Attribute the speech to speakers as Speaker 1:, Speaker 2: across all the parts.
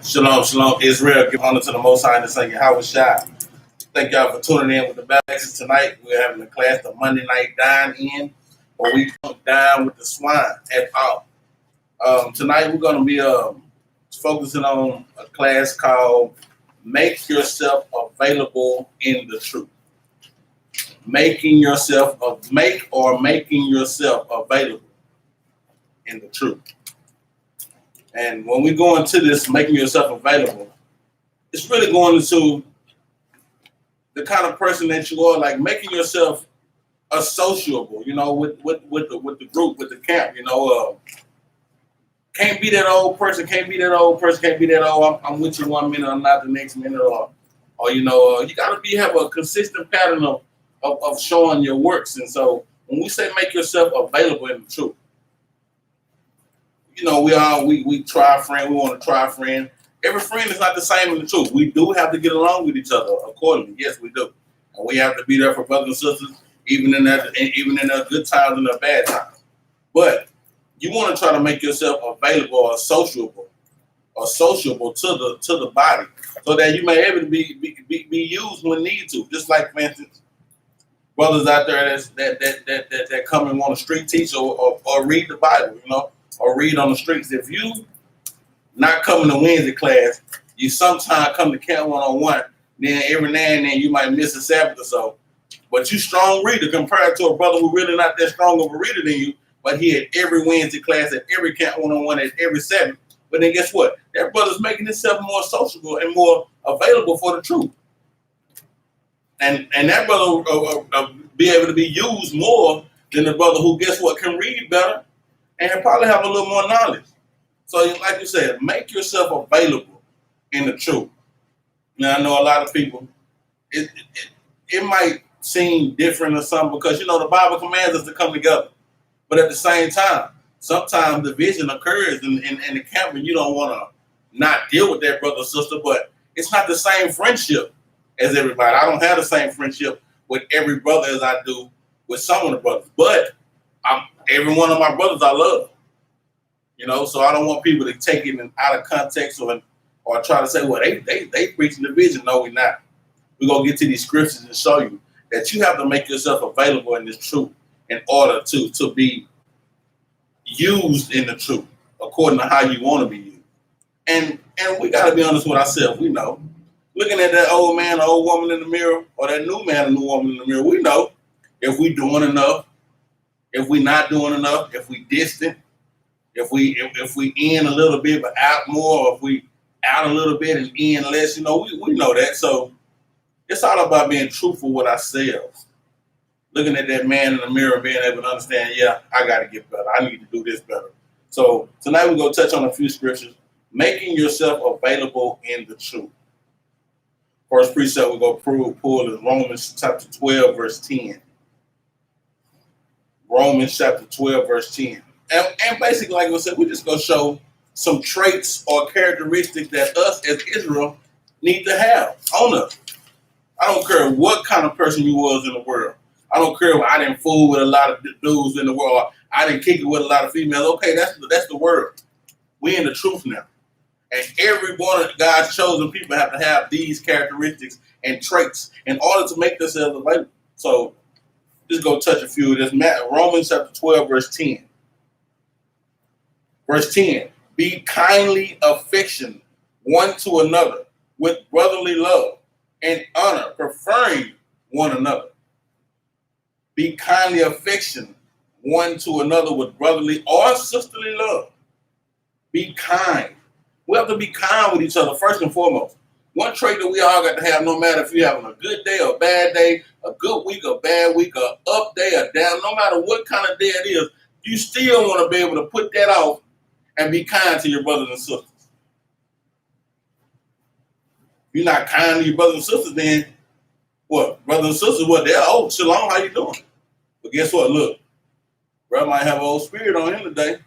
Speaker 1: Shalom, shalom, Israel. Give honor to the Most High and the Son, Yahweh Shai. Thank y'all for tuning in with the Battle Axes tonight. We're having a class, the Monday night Dine-In, where we don't dine with the swine at all. Tonight we're going to be focusing on a class called Make Yourself Available in the Truth. Making yourself available in the truth. And when we go into this, making yourself available, it's really going into the kind of person that you are, like making yourself associable, with the group, with the camp, can't be that old person, can't be that old. I'm with you 1 minute, I'm not the next minute, or you got to have a consistent pattern of showing your works. And so when we say make yourself available in the truth, we try a friend, we want to try a friend. Every friend is not the same in the truth. We do have to get along with each other accordingly. Yes, we do. And we have to be there for brothers and sisters, even in their good times and their bad times. But you want to try to make yourself available or sociable to the body, so that you may be able to be used when need to. Just like, for instance, brothers out there that come and want to street teach or read the Bible, or read on the streets. If you not coming to Wednesday class, you sometimes come to camp one-on-one, then every now and then you might miss a Sabbath or so. But you strong reader compared to a brother who really not that strong of a reader than you, but he had every Wednesday class, at every camp one-on-one, at every Sabbath. But then guess what? That brother's making himself more sociable and more available for the truth. And that brother will be able to be used more than the brother who, guess what, can read better and probably have a little more knowledge. So like you said, make yourself available in the truth. Now, I know a lot of people, it might seem different or something, because, the Bible commands us to come together. But at the same time, sometimes division occurs in the camp, and you don't want to not deal with that brother or sister, but it's not the same friendship as everybody. I don't have the same friendship with every brother as I do with some of the brothers. But every one of my brothers I love. So I don't want people to take it out of context or try to say, well, they preaching division. No, we're not. We're going to get to these scriptures and show you that you have to make yourself available in this truth in order to be used in the truth according to how you want to be used. And we got to be honest with ourselves. We know. Looking at that old man or old woman in the mirror, or that new man or new woman in the mirror, we know if we doing enough, if we not doing enough, if we distant, if we in a little bit but out more, or if we out a little bit and in less, we know that. So it's all about being truthful with ourselves. Looking at that man in the mirror, being able to understand, yeah, I got to get better. I need to do this better. So tonight we're going to touch on a few scriptures, making yourself available in the truth. First precept we're going to pull is Romans chapter 12, verse 10. Romans chapter 12, verse 10. And basically, like I said, we're just going to show some traits or characteristics that us as Israel need to have on us. I don't care what kind of person you was in the world. I don't care if I didn't fool with a lot of dudes in the world. I didn't kick it with a lot of females. Okay, that's the word. We in the truth now. And every one of God's chosen people have to have these characteristics and traits in order to make themselves available. So just go touch a few of this. Romans chapter 12, verse 10. Verse 10, be kindly affectioned one to another with brotherly love and honor, preferring one another. Be kindly affectioned one to another with brotherly or sisterly love. Be kind. We have to be kind with each other first and foremost. One trait that we all got to have, no matter if you're having a good day or a bad day, a good week or bad week, or up day or down, no matter what kind of day it is, you still want to be able to put that off and be kind to your brothers and sisters. If you're not kind to your brothers and sisters, then what? Brothers and sisters, what? They're, oh, shalom, how you doing? But guess what? Look, brother might have an old spirit on him today.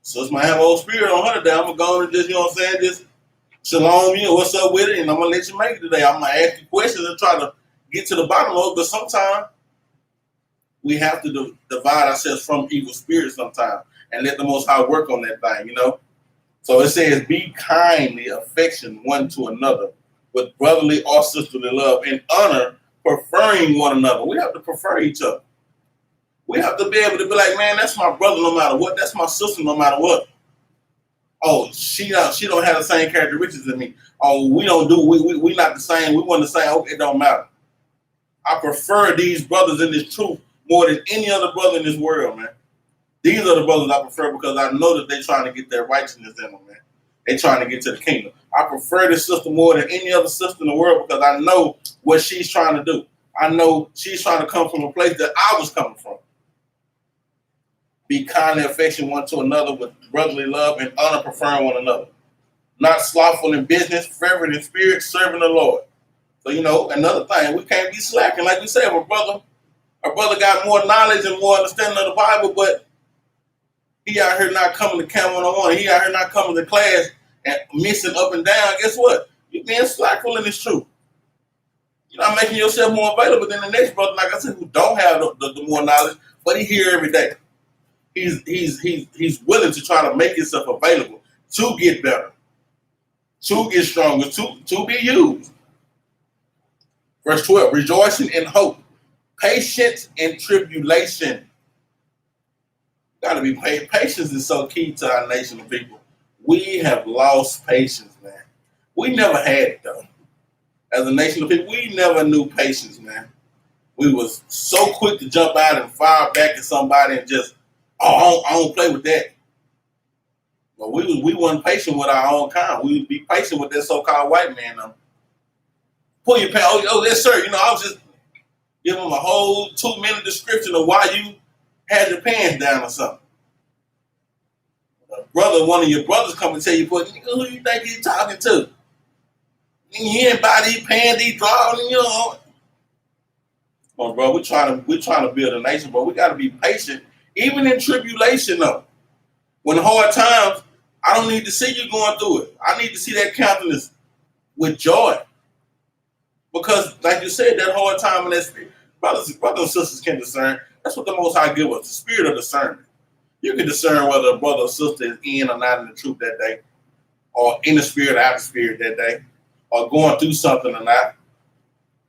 Speaker 1: Sister might have an old spirit on her today. I'm going to go and just, just shalom you, what's up with it? And I'm going to let you make it today. I'm going to ask you questions and try to get to the bottom of it. But sometimes we have to divide ourselves from evil spirits sometimes and let the Most High work on that thing, So it says, be kindly affection one to another with brotherly or sisterly love and honor, preferring one another. We have to prefer each other. We have to be able to be like, man, that's my brother no matter what. That's my sister no matter what. Oh, she don't have the same characteristics as me. Oh, we not the same. We want the same. Okay, it don't matter. I prefer these brothers in this truth more than any other brother in this world, man. These are the brothers I prefer because I know that they're trying to get their righteousness in them, man. They're trying to get to the kingdom. I prefer this sister more than any other sister in the world because I know what she's trying to do. I know she's trying to come from a place that I was coming from. Be kindly affection one to another with brotherly love and honor, preferring one another. Not slothful in business, fervent in spirit, serving the Lord. So, another thing, we can't be slacking. Like we said, our brother got more knowledge and more understanding of the Bible, but he out here not coming to Camp 101. He out here not coming to class and missing up and down. Guess what? You're being slackful in this truth. You're not making yourself more available than the next brother, like I said, who don't have the more knowledge, but he here every day. He's willing to try to make himself available to get better, to get stronger, to be used. Verse 12, rejoicing in hope, patience in tribulation. Gotta be patient. Patience is so key to our nation of people. We have lost patience, man. We never had it though. As a nation of people, we never knew patience, man. We was so quick to jump out and fire back at somebody and just, I don't play with that. But we weren't patient with our own kind. We would be patient with that so-called white man. Pull your pants. Oh, yes, sir. I was just giving him a whole 2-minute description of why you had your pants down or something. One of your brothers come and tell you, who you think you talking to? He ain't buy these pants, these drawers, Come on, bro. We're trying to build a nation, but we got to be patient, even in tribulation, though. When hard times, I don't need to see you going through it. I need to see that countenance with joy. Because, like you said, that hard time and that spirit, brothers and sisters can discern. That's what the Most High gives us, the spirit of discernment. You can discern whether a brother or sister is in or not in the truth that day, or in the spirit or out of the spirit that day, or going through something or not.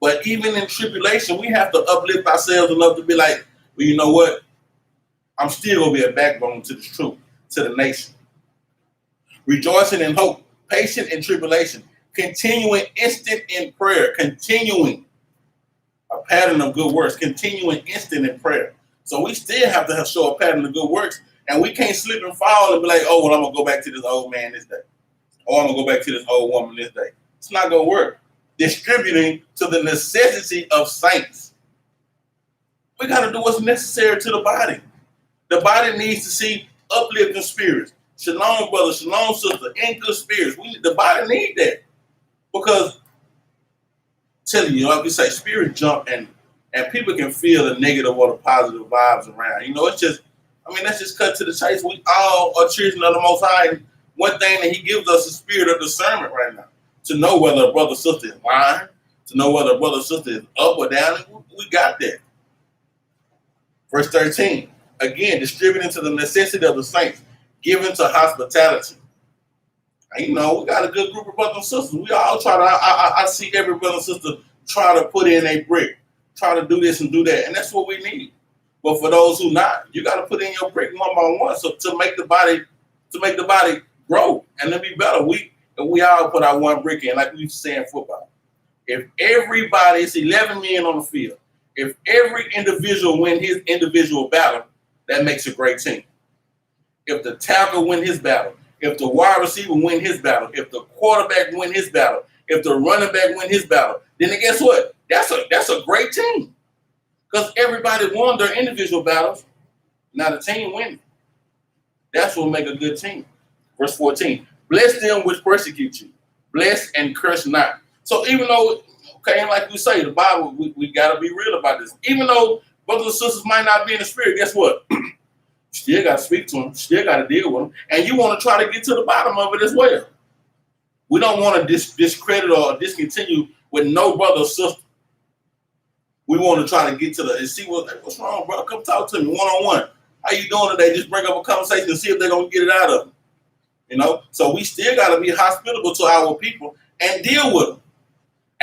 Speaker 1: But even in tribulation, we have to uplift ourselves enough to be like, well, you know what? I'm still going to be a backbone to the truth, to the nation. Rejoicing in hope, patient in tribulation, continuing instant in prayer, continuing a pattern of good works, continuing instant in prayer. So we still have to show a pattern of good works, and we can't slip and fall and be like, oh, well, I'm going to go back to this old man this day. Or I'm going to go back to this old woman this day. It's not going to work. Distributing to the necessity of saints. We got to do what's necessary to the body. The body needs to see uplifting spirits. Shalom, brother. Shalom, sister. In good spirits. The body needs that. Because, telling you, like we say, spirit jump and people can feel the negative or the positive vibes around. It's just, let's just cut to the chase. We all are children of the Most High. And one thing that He gives us is spirit of discernment right now. To know whether a brother or sister is lying, to know whether a brother or sister is up or down. We got that. Verse 13. Again, distributing to the necessity of the saints, giving to hospitality. And, we got a good group of brothers and sisters. We all try to, I see every brother and sister try to put in a brick, try to do this and do that. And that's what we need. But for those who not, you got to put in your brick one by one. So to make the body grow and to be better, we all put our one brick in, like we used to say in football. If everybody, it's 11 men on the field, if every individual win his individual battle, that makes a great team. If the tackle win his battle, if the wide receiver win his battle, if the quarterback win his battle, if the running back win his battle, then guess what? That's a great team. Because everybody won their individual battles. Now the team wins. That's what make a good team. Verse 14. Bless them which persecute you. Bless and curse not. So even though, okay, like we say, the Bible, we got to be real about this. Even though brothers and sisters might not be in the spirit, guess what? Still got to speak to them. Still got to deal with them. And you want to try to get to the bottom of it as well. We don't want to discredit or discontinue with no brother or sister. We want to try to get to and see what's wrong, bro. Come talk to me one-on-one. How you doing today? Just bring up a conversation and see if they're going to get it out of them. You know, so we still got to be hospitable to our people and deal with them.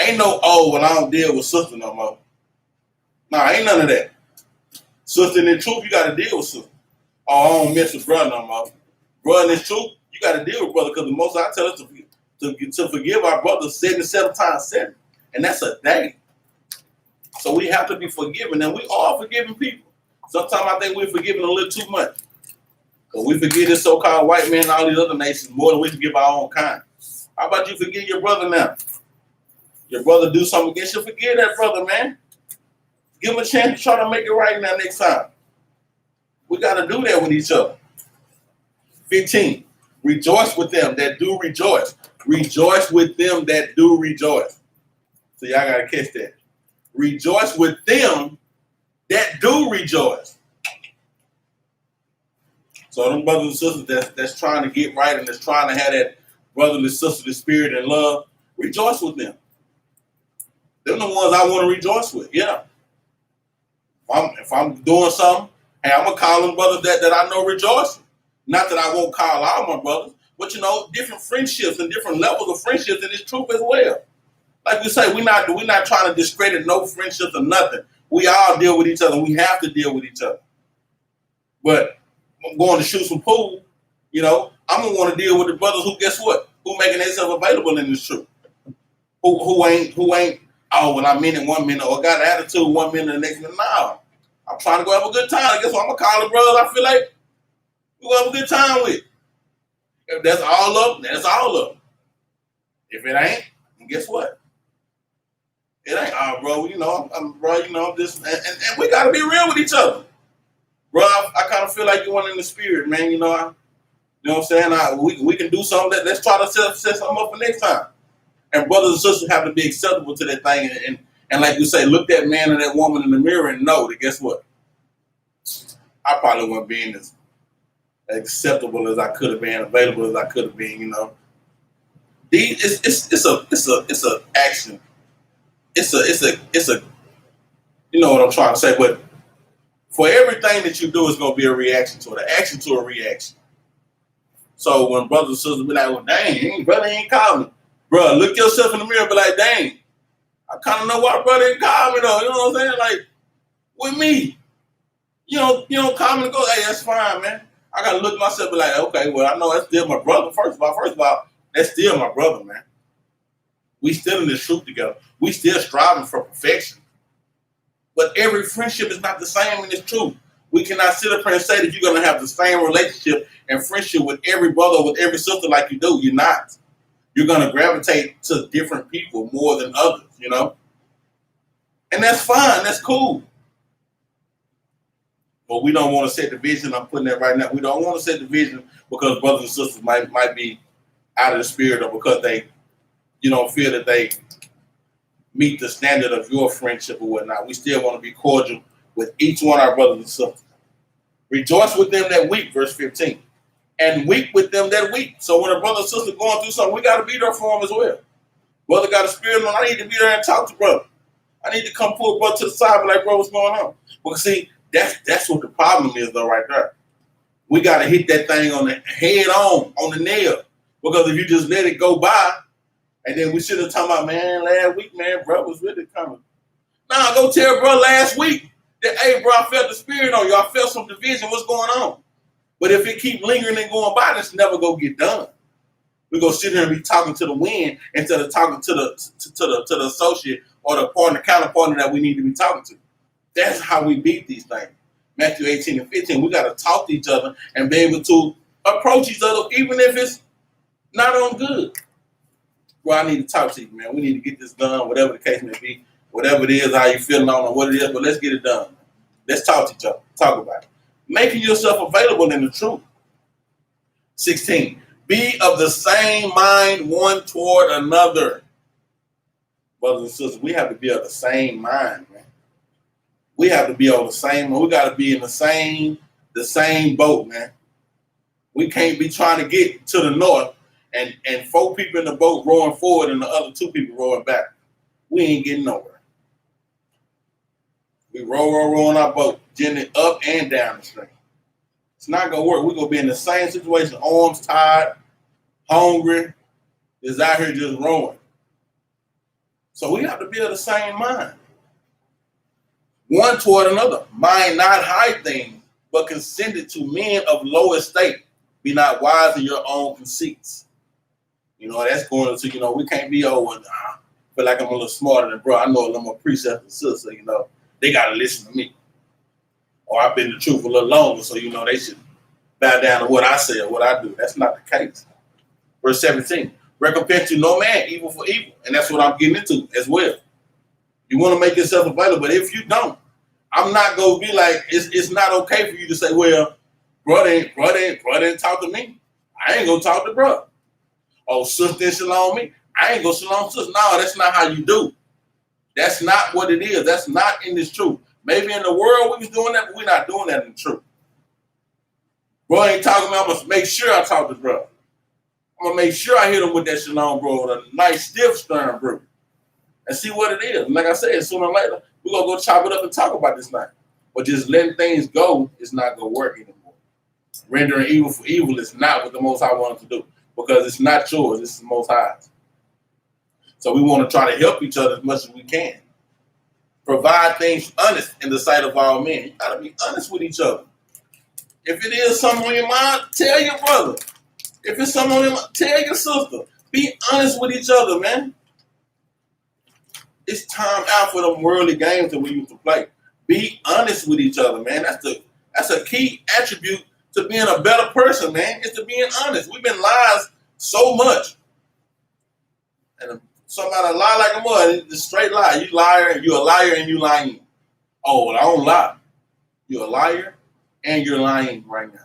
Speaker 1: Ain't no, oh, well, I don't deal with sister no more. Nah, ain't none of that. Sister in the truth, you got to deal with sister. Oh, I don't mess with brother no more. Brother in the truth, you got to deal with brother, because the most I tell us to forgive our brothers 77 times 7. And that's a day. So we have to be forgiving, and we are forgiving people. Sometimes I think we're forgiving a little too much. Because we forgive this so-called white man and all these other nations more than we forgive our own kind. How about you forgive your brother now? Your brother do something against you, forgive that brother, man. Give him a chance to try to make it right now next time. We got to do that with each other. 15, rejoice with them that do rejoice. Rejoice with them that do rejoice. So y'all got to catch that. Rejoice with them that do rejoice. So them brothers and sisters that's trying to get right and that's trying to have that brotherly sisterly spirit and love, rejoice with them. They're the ones I want to rejoice with. Yeah. If I'm doing something, hey, I'm going to call them brothers that I know rejoicing. Not that I won't call all my brothers, but you know, different friendships and different levels of friendships, and it's truth as well. Like we say, we're not trying to discredit no friendships or nothing. We all deal with each other. We have to deal with each other. But I'm going to shoot some pool, you know, I'm going to want to deal with the brothers who, guess what? Who making themselves available in this truth. Who ain't, oh, well, I mean it 1 minute, or got an attitude 1 minute, the next minute. No. I'm trying to go have a good time. Guess what? I'm going to call the brothers I feel like we're going to have a good time with. If that's all of them, that's all of them. If it ain't, then guess what? It ain't, oh, bro, you know, this, and we got to be real with each other. Bro, I kind of feel like you're one in the spirit, man. You know what I'm saying? We can do something. Let's try to set something up for next time. And brothers and sisters have to be acceptable to that thing. And like you say, look that man and that woman in the mirror and know that, guess what? I probably wasn't being as acceptable as I could have been, available as I could have been, you know. It's a action. It's a you know what I'm trying to say, but for everything that you do is going to be a reaction to it, an action to a reaction. So when brothers and sisters be like, well, dang, brother ain't called me. Bro, look yourself in the mirror and be like, dang, I kind of know why brother ain't called me though. You know what I'm saying? Like, with me, you don't call me and go, hey, that's fine, man. I got to look at myself and be like, okay, well, I know that's still my brother. First of all, that's still my brother, man. We still in this truth together. We still striving for perfection. But every friendship is not the same in this truth. We cannot sit up here and say that you're going to have the same relationship and friendship with every brother, with every sister like you do. You're not. You're going to gravitate to different people more than others, you know? And that's fine. That's cool. But we don't want to set division. I'm putting that right now. We don't want to set division because brothers and sisters might be out of the spirit, or because they, feel that they meet the standard of your friendship or whatnot. We still want to be cordial with each one of our brothers and sisters. Rejoice with them that weep, verse 15. And weep with them that weep. So when a brother and sister going through something, we got to be there for them as well. Brother got a spirit on, I need to be there and talk to brother. I need to come pull brother to the side and be like, bro, what's going on? Because see, that's what the problem is though right there. We got to hit that thing on the head on the nail. Because if you just let it go by, and then we sit there talking about, man, last week, man, bro was really coming. Nah, go tell bro last week that, hey, bro, I felt the spirit on you. I felt some division. What's going on? But if it keep lingering and going by, it's never gonna get done. We're gonna sit here and be talking to the wind instead of talking to the associate or the partner, counterpartner that we need to be talking to. That's how we beat these things. Matthew 18 and 15, we gotta talk to each other and be able to approach each other, even if it's not on good. Well, I need to talk to you, man. We need to get this done, whatever the case may be, whatever it is, how you feeling on or what it is, but let's get it done. Let's talk to each other, talk about it. Making yourself available in the truth. 16, be of the same mind one toward another. Brothers and sisters, we have to be of the same mind, man. We have to be on the same, we got to be in the same boat, man. We can't be trying to get to the north and 4 people in the boat rowing forward and the other 2 people rowing back. We ain't getting nowhere. We row on our boat, gently up and down the stream. It's not going to work. We're going to be in the same situation, arms tied, hungry, is out here just rowing. So we have to be of the same mind. One toward another. Mind not high things, but consented to men of low estate. Be not wise in your own conceits. That's going to, we can't be over. Feel like I'm a little smarter than bro. I know I'm a precept and sister, they got to listen to me. Or I've been the truth a little longer, so, they should bow down to what I say or what I do. That's not the case. Verse 17, recompense to no man evil for evil. And that's what I'm getting into as well. You want to make yourself available, but if you don't, I'm not going to be like, it's not okay for you to say, well, brother ain't talk to me. I ain't going to talk to brother. Oh, sister didn't shalom me. I ain't going to shalom sister. No, that's not how you do. That's not what it is. That's not in this truth. Maybe in the world we was doing that, but we're not doing that in the truth. Bro ain't talking to me. I'm going to make sure I talk to brother. I'm going to make sure I hit him with that shalom, bro, with a nice stiff stern, bro, and see what it is. And like I said, sooner or later, we're going to go chop it up and talk about this night. But just letting things go is not going to work anymore. Rendering evil for evil is not what the Most High wanted to do, because it's not yours, it's the Most High's. So we want to try to help each other as much as we can. Provide things honest in the sight of all men. You got to be honest with each other. If it is something on your mind, tell your brother. If it's something on your mind, tell your sister. Be honest with each other, man. It's time out for them worldly games that we used to play. Be honest with each other, man. That's a key attribute to being a better person, man. It's to being honest. We've been lies so much. And somebody lie like a mud, it's a straight lie. You're a liar and you lying. Oh, well, I don't lie. You're a liar and you're lying right now.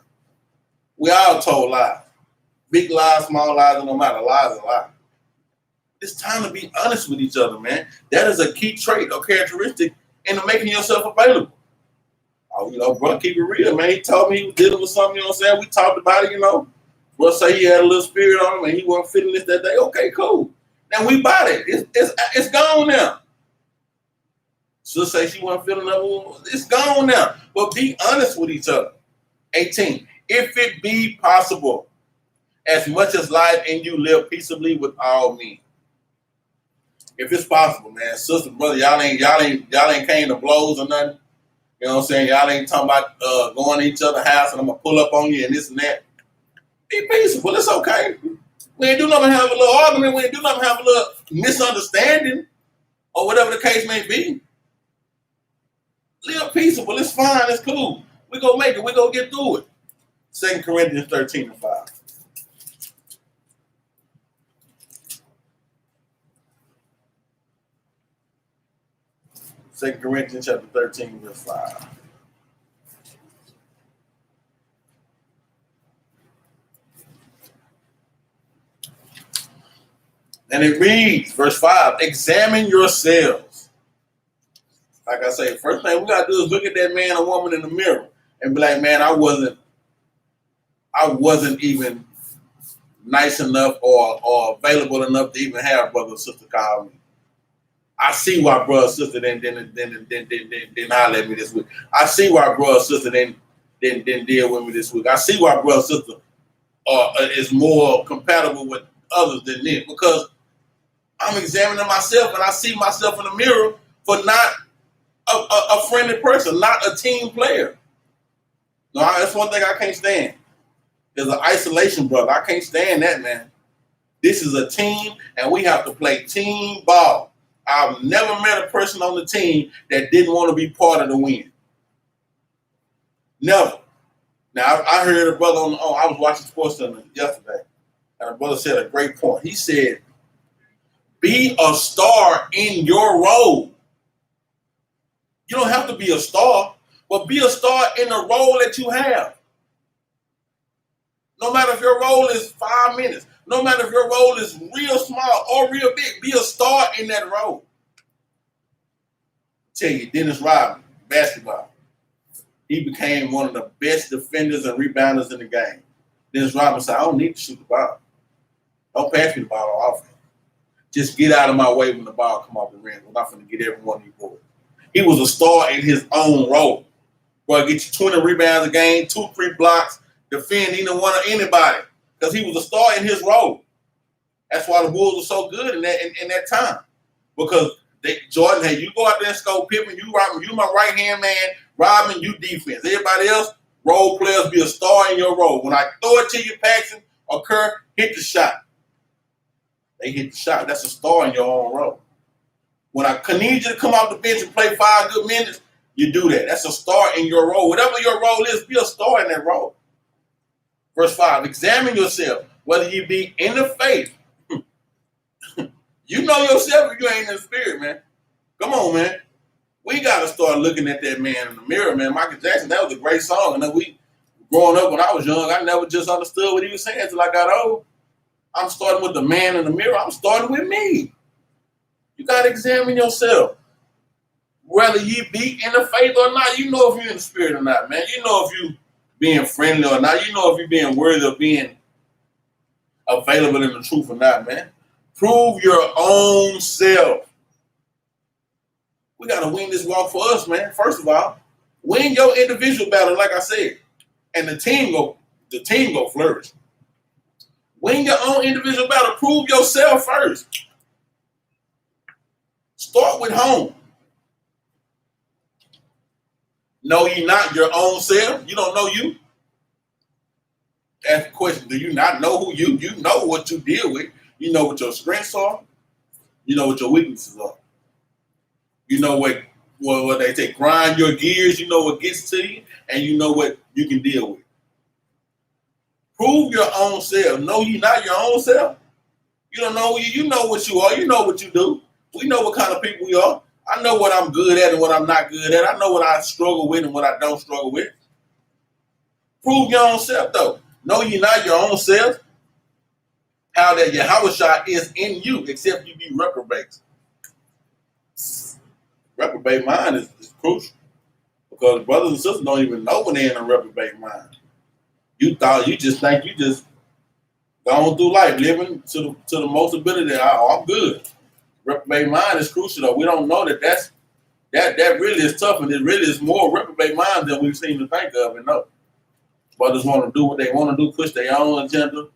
Speaker 1: We all told lies. Big lies, small lies, no matter. Lies are lies. It's time to be honest with each other, man. That is a key trait or characteristic in making yourself available. Oh, bro, keep it real, man. He told me he was dealing with something, what I'm saying? We talked about it, Bro say he had a little spirit on him and he wasn't feeling this that day. Okay, cool. Now we bought it. It's gone now. She'll say she wasn't feeling that. It's gone now. But be honest with each other. 18. If it be possible, as much as life in you, live peaceably with all men. If it's possible, man, sister, brother, y'all ain't came to blows or nothing. You know what I'm saying? Y'all ain't talking about going to each other's house and I'm gonna pull up on you and this and that. Be peaceable. It's okay. We ain't do nothing to have a little argument. We ain't do nothing to have a little misunderstanding or whatever the case may be. Live peaceable. It's fine. It's cool. We gonna make it. We gonna get through it. 2 Corinthians 13:5. 2 Corinthians chapter 13, verse 5. And it reads, verse 5, examine yourselves. Like I say, first thing we got to do is look at that man or woman in the mirror and be like, man, I wasn't even nice enough or available enough to even have brother or sister call me. I see why brother or sister didn't holler at me this week. I see why brother or sister didn't deal with me this week. I see why brother or sister is more compatible with others than them, because I'm examining myself and I see myself in the mirror for not a friendly person, not a team player. No, that's one thing I can't stand. There's an isolation, brother. I can't stand that, man. This is a team, and we have to play team ball. I've never met a person on the team that didn't want to be part of the win. Never. Now, I heard a brother I was watching SportsCenter yesterday, and a brother said a great point. He said, be a star in your role. You don't have to be a star, but be a star in the role that you have. No matter if your role is 5 minutes, no matter if your role is real small or real big, be a star in that role. Tell you, Dennis Rodman, basketball, he became one of the best defenders and rebounders in the game. Dennis Rodman said, I don't need to shoot the ball. Don't pass me the ball on offense. Just get out of my way when the ball come off the rim. We're not going to get every one of you boys. He was a star in his own role. Boy, get you 20 rebounds a game, 2-3 blocks, defend either one of anybody. because he was a star in his role. That's why the Bulls were so good in that time. Because Jordan, hey, you go out there and score. Pippen, you my right hand man. Robin, you defense. Everybody else, role players, be a star in your role. When I throw it to you, Paxson or Kerr, hit the shot. They hit the shot. That's a star in your own role. When I need you to come off the bench and play 5 good minutes, you do that. That's a star in your role. Whatever your role is, be a star in that role. Verse 5, examine yourself, whether you be in the faith. You know yourself if you ain't in the spirit, man. Come on, man. We got to start looking at that man in the mirror, man. Michael Jackson, that was a great song. And then growing up when I was young, I never just understood what he was saying until I got old. I'm starting with the man in the mirror. I'm starting with me. You got to examine yourself. Whether you be in the faith or not, you know if you're in the spirit or not, man. You know if you being friendly or not. You know if you're being worthy of being available in the truth or not, man. Prove your own self. We got to win this walk for us, man. First of all, win your individual battle, like I said, and the team go flourish. Win your own individual battle. Prove yourself first. Start with home. Know ye not your own self? You don't know you? Ask the question, do you not know who you? You know what you deal with. You know what your strengths are. You know what your weaknesses are. You know what they say, grind your gears. You know what gets to you, and you know what you can deal with. Prove your own self. Know ye not your own self? You don't know you know what you are. You know what you do. We know what kind of people we are. I know what I'm good at and what I'm not good at. I know what I struggle with and what I don't struggle with. Prove your own self, though. Know ye not your own self? How that Yahushua is in you, except you be reprobates. Reprobate mind is crucial. Because brothers and sisters don't even know when they're in a reprobate mind. You just think you just going through life, living to the most ability that I'm good. Reprobate mind is crucial, though. We don't know that really is tough, and it really is more reprobate mind than we seem to think of and know. Brothers want to do what they want to do, push their own agenda,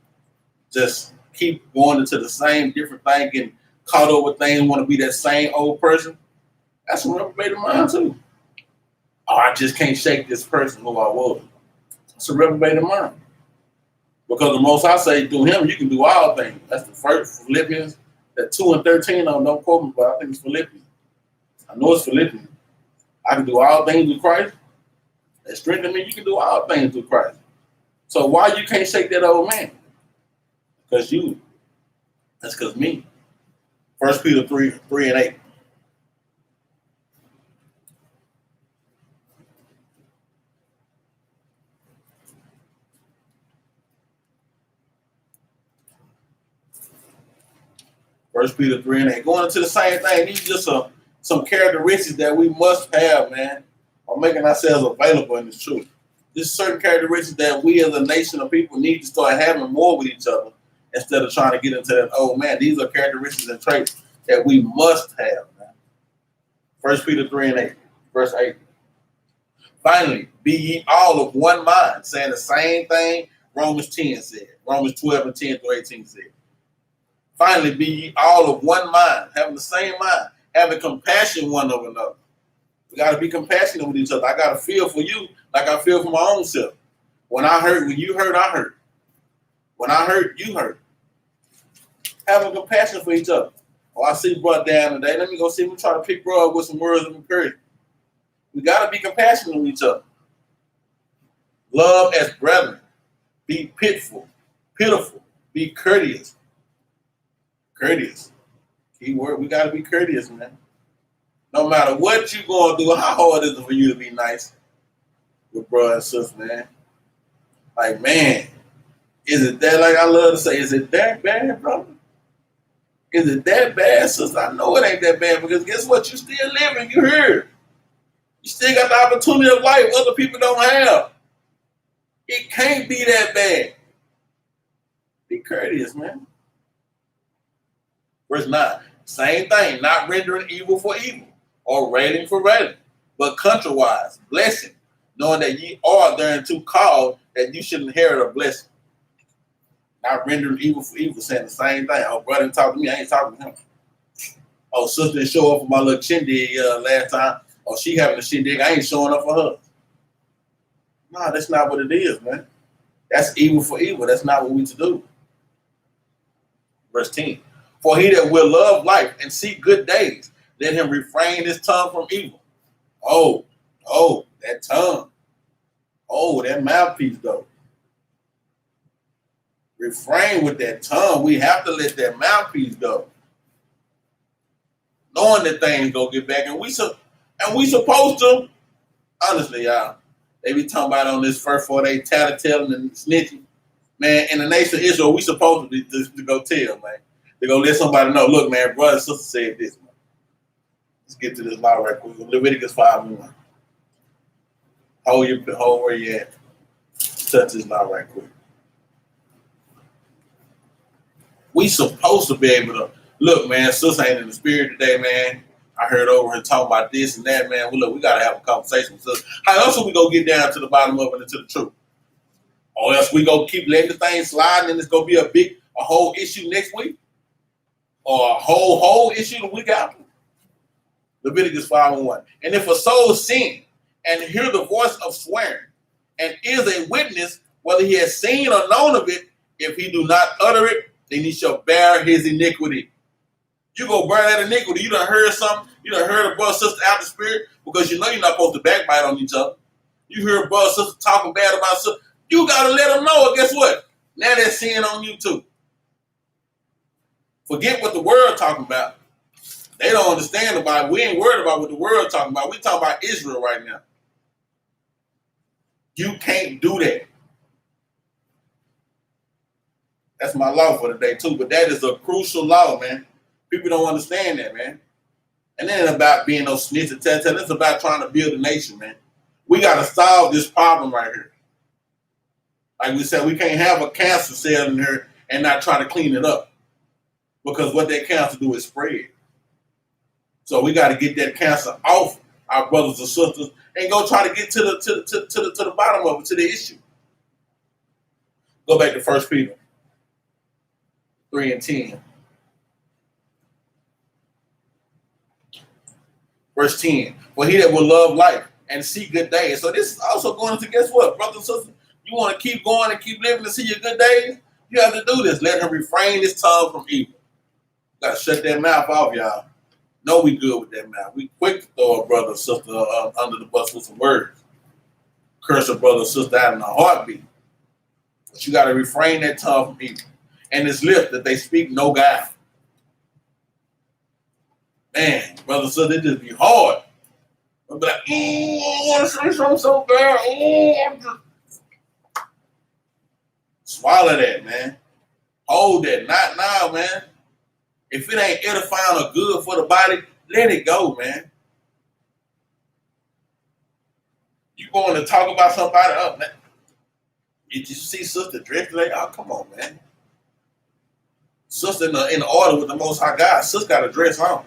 Speaker 1: just keep going into the same different thing, getting caught up with things, want to be that same old person. That's a reprobate mind too. Oh, I just can't shake this person who I was. It's a reprobate mind. Because the most I say through him, you can do all things. That's the first Philippians, that 2 and 13, don't quote me, but I think it's Philippians. I know it's Philippians. I can do all things through Christ. That strengthens me, you can do all things through Christ. So why you can't shake that old man? Because you. That's because me. 1 Peter 3 and 8. First Peter 3 and 8. Going into the same thing, these are just some characteristics that we must have, man, on making ourselves available in this truth. There's certain characteristics that we as a nation of people need to start having more with each other instead of trying to get into that, oh man, these are characteristics and traits that we must have, man. 1 Peter 3 and 8, verse 8. Finally, be ye all of one mind, saying the same thing Romans 10 said. Romans 12 and 10 through 18 said. Finally, be ye all of one mind, having the same mind, having compassion one of another. We got to be compassionate with each other. I got to feel for you like I feel for my own self. When I hurt, when you hurt, I hurt. When I hurt, you hurt. Having compassion for each other. Oh, I see bro down today. Let me go see him try to pick bro up with some words of encouragement. We got to be compassionate with each other. Love as brethren. Be pitiful. Be courteous. Courteous. Key word, we got to be courteous, man. No matter what you're going to do, how hard is it for you to be nice with brother and sister, man? Like, man, is it that, like I love to say, is it that bad, brother? Is it that bad, sister? I know it ain't that bad because guess what? You still living. You here. You still got the opportunity of life other people don't have. It can't be that bad. Be courteous, man. Verse 9, same thing, not rendering evil for evil or railing for railing, but contrariwise, blessing, knowing that ye are thereunto called that you should inherit a blessing. Not rendering evil for evil, saying the same thing. Oh, brother didn't talk to me, I ain't talking to him. Oh, sister didn't show up for my little shindig last time. Oh, she having a shindig, I ain't showing up for her. No, that's not what it is, man. That's evil for evil. That's not what we to do. Verse 10. For he that will love life and seek good days, let him refrain his tongue from evil. Oh, that tongue. Oh, that mouthpiece, though. Refrain with that tongue. We have to let that mouthpiece go. Knowing that things go get back. And we supposed to, honestly, y'all, they be talking about on this first 4 day tattletelling and snitching. Man, in the nation of Israel, we supposed to be to go tell, man. To go let somebody know, look, man, brother and sister said this, man. Let's get to this law right quick. Leviticus 5:1. Hold where you at. Touch this law right quick. We supposed to be able to, look, man, sister ain't in the spirit today, man. I heard over her talking about this and that, man. Well, look, we got to have a conversation with sister. How else will we go get down to the bottom of it and to the truth? Or else we go keep letting the thing slide and it's going to be a whole issue next week? Or a whole issue the week after? Leviticus 5:1. And if a soul sin and hear the voice of swearing and is a witness, whether he has seen or known of it, if he do not utter it, then he shall bear his iniquity. You go bear that iniquity. You done heard something. You done heard a brother sister out the spirit because you know you're not supposed to backbite on each other. You hear a brother sister talking bad about sister. You got to let them know. Guess what? Now they're seeing on you too. Forget what the world talking about. They don't understand the Bible. We ain't worried about what the world talking about. We talking about Israel right now. You can't do that. That's my law for today too. But that is a crucial law, man. People don't understand that, man. And it ain't about being no snitch and tell. It's about trying to build a nation, man. We got to solve this problem right here. Like we said, we can't have a cancer cell in here and not try to clean it up. Because what that cancer do is spread. So we got to get that cancer off our brothers and sisters and go try to get to the bottom of it, to the issue. Go back to 1 Peter 3:10. Verse 10. For he that will love life and see good days. So this is also going into, guess what, brothers and sisters? You want to keep going and keep living and see your good days? You have to do this. Let him refrain his tongue from evil. Got to shut that mouth off, y'all. No, we good with that mouth. We quick to throw a brother or sister under the bus with some words. Curse a brother or sister out in a heartbeat. But you got to refrain that tongue from evil. And his lips that they speak no guile. Man, brother and sister, it just be hard. I'll be like, I want to say something so bad. Swallow that, man. Hold that. Not now, man. If it ain't edifying or good for the body, let it go, man. You going to talk about somebody else, man. Did you see sister dressed today? Oh, come on, man. Sister in the order with the Most High God. Sister got a dress on.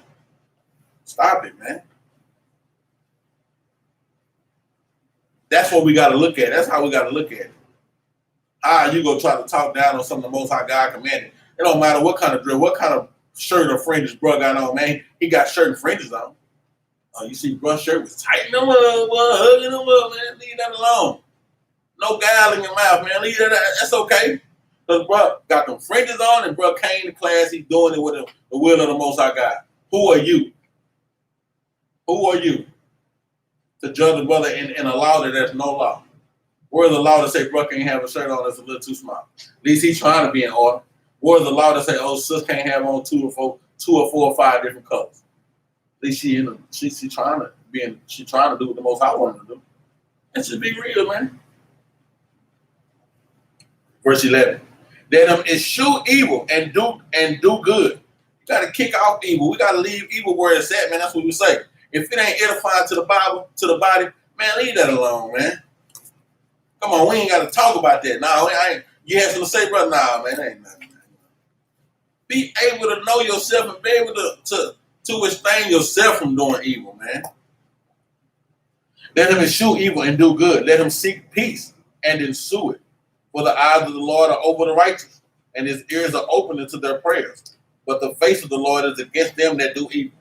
Speaker 1: Stop it, man. That's what we got to look at. That's how we got to look at it. How you go try to talk down on something the Most High God commanded. It don't matter what kind of dress, what kind of shirt or fringes bro got on, man. He got shirt and fringes on. Oh, you see bro shirt was tighten them up, hugging them up, man. Leave that alone. No guile in your mouth, man. Leave that. That's okay. Because bro got them fringes on and bro came to class. He's doing it with the will of the Most High God. Who are you? Who are you to judge a brother in a law that there's no law? Where's the law to say bro can't have a shirt on that's a little too small? At least he's trying to be in order. Where's the law to say, oh, sis can't have on two or four or five different colors? At least she's trying to do what the Most High wanted to do. That should be real, man. Verse 11. Let him eschew evil and do good. You got to kick off evil. We got to leave evil where it's at, man. That's what we say. If it ain't edifying to the Bible, to the body, man, leave that alone, man. Come on, we ain't got to talk about that. Nah, I ain't. You have something to say, brother? Nah, man, that ain't nothing. Be able to know yourself and be able to restrain yourself from doing evil, man. Let him eschew evil and do good. Let him seek peace and ensue it. For the eyes of the Lord are over the righteous, and his ears are open to their prayers. But the face of the Lord is against them that do evil.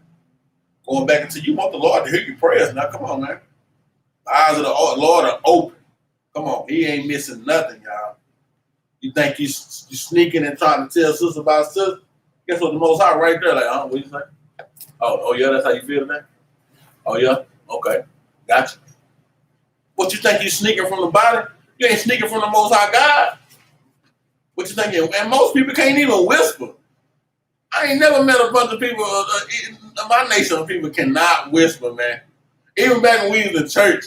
Speaker 1: Going back into, you want the Lord to hear your prayers. Now, come on, man. The eyes of the Lord are open. Come on, he ain't missing nothing, y'all. You think you sneaking and trying to tell sister about sister? Guess what? The Most High right there, like, what you say? Oh yeah, that's how you feel now? Oh yeah? Okay. Gotcha. What you think you sneaking from the body? You ain't sneaking from the Most High God. What you thinking? And most people can't even whisper. I ain't never met a bunch of people, my nation of people cannot whisper, man. Even back when we was in church,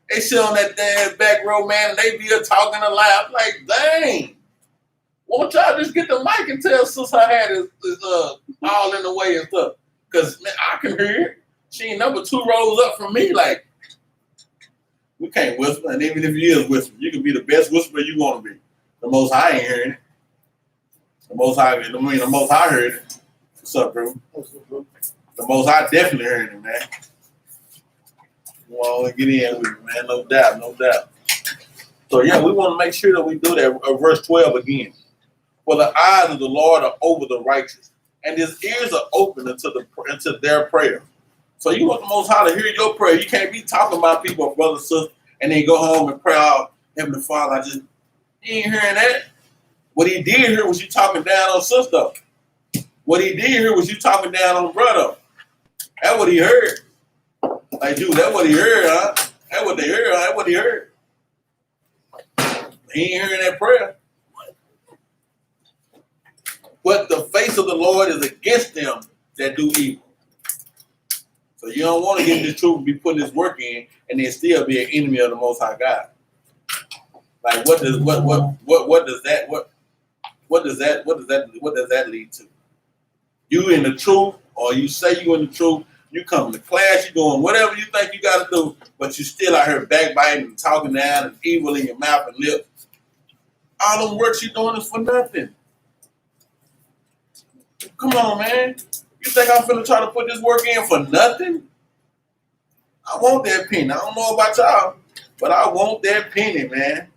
Speaker 1: they sit on that damn back row, man, and they be talking and laugh. I'm like, dang. Won't y'all just get the mic and tell sis her head is all in the way and stuff? Because, man, I can hear it. She ain't number 2 rows up from me. Like, we can't whisper. And even if you is whispering, you can be the best whisperer you want to be. The Most High ain't hearing it. The Most High heard it. What's up, bro? The Most High definitely heard it, man. You want to get in with it, man. No doubt, no doubt. So, yeah, we want to make sure that we do that. Verse 12 again. For the eyes of the Lord are over the righteous, and his ears are open into their prayer. So you want the Most High to hear your prayer. You can't be talking about people, brothers, sisters, and then go home and pray out, Heavenly Father, he ain't hearing that. What he did hear was you talking down on sister. What he did hear was you talking down on brother. That's what he heard. Like, dude, that's what he heard, huh? That's what they heard, huh? That's what he heard. He ain't hearing that prayer. But the face of the Lord is against them that do evil. So you don't want to get the truth and be putting this work in and then still be an enemy of the Most High God. Like what does that lead to? You in the truth, or you say you in the truth, you come to class, you doing whatever you think you gotta do, but you still out here backbiting and talking down and evil in your mouth and lips. All them works you doing is for nothing. Come on, man. You think I'm finna try to put this work in for nothing? I want that penny. I don't know about y'all, but I want that penny, man.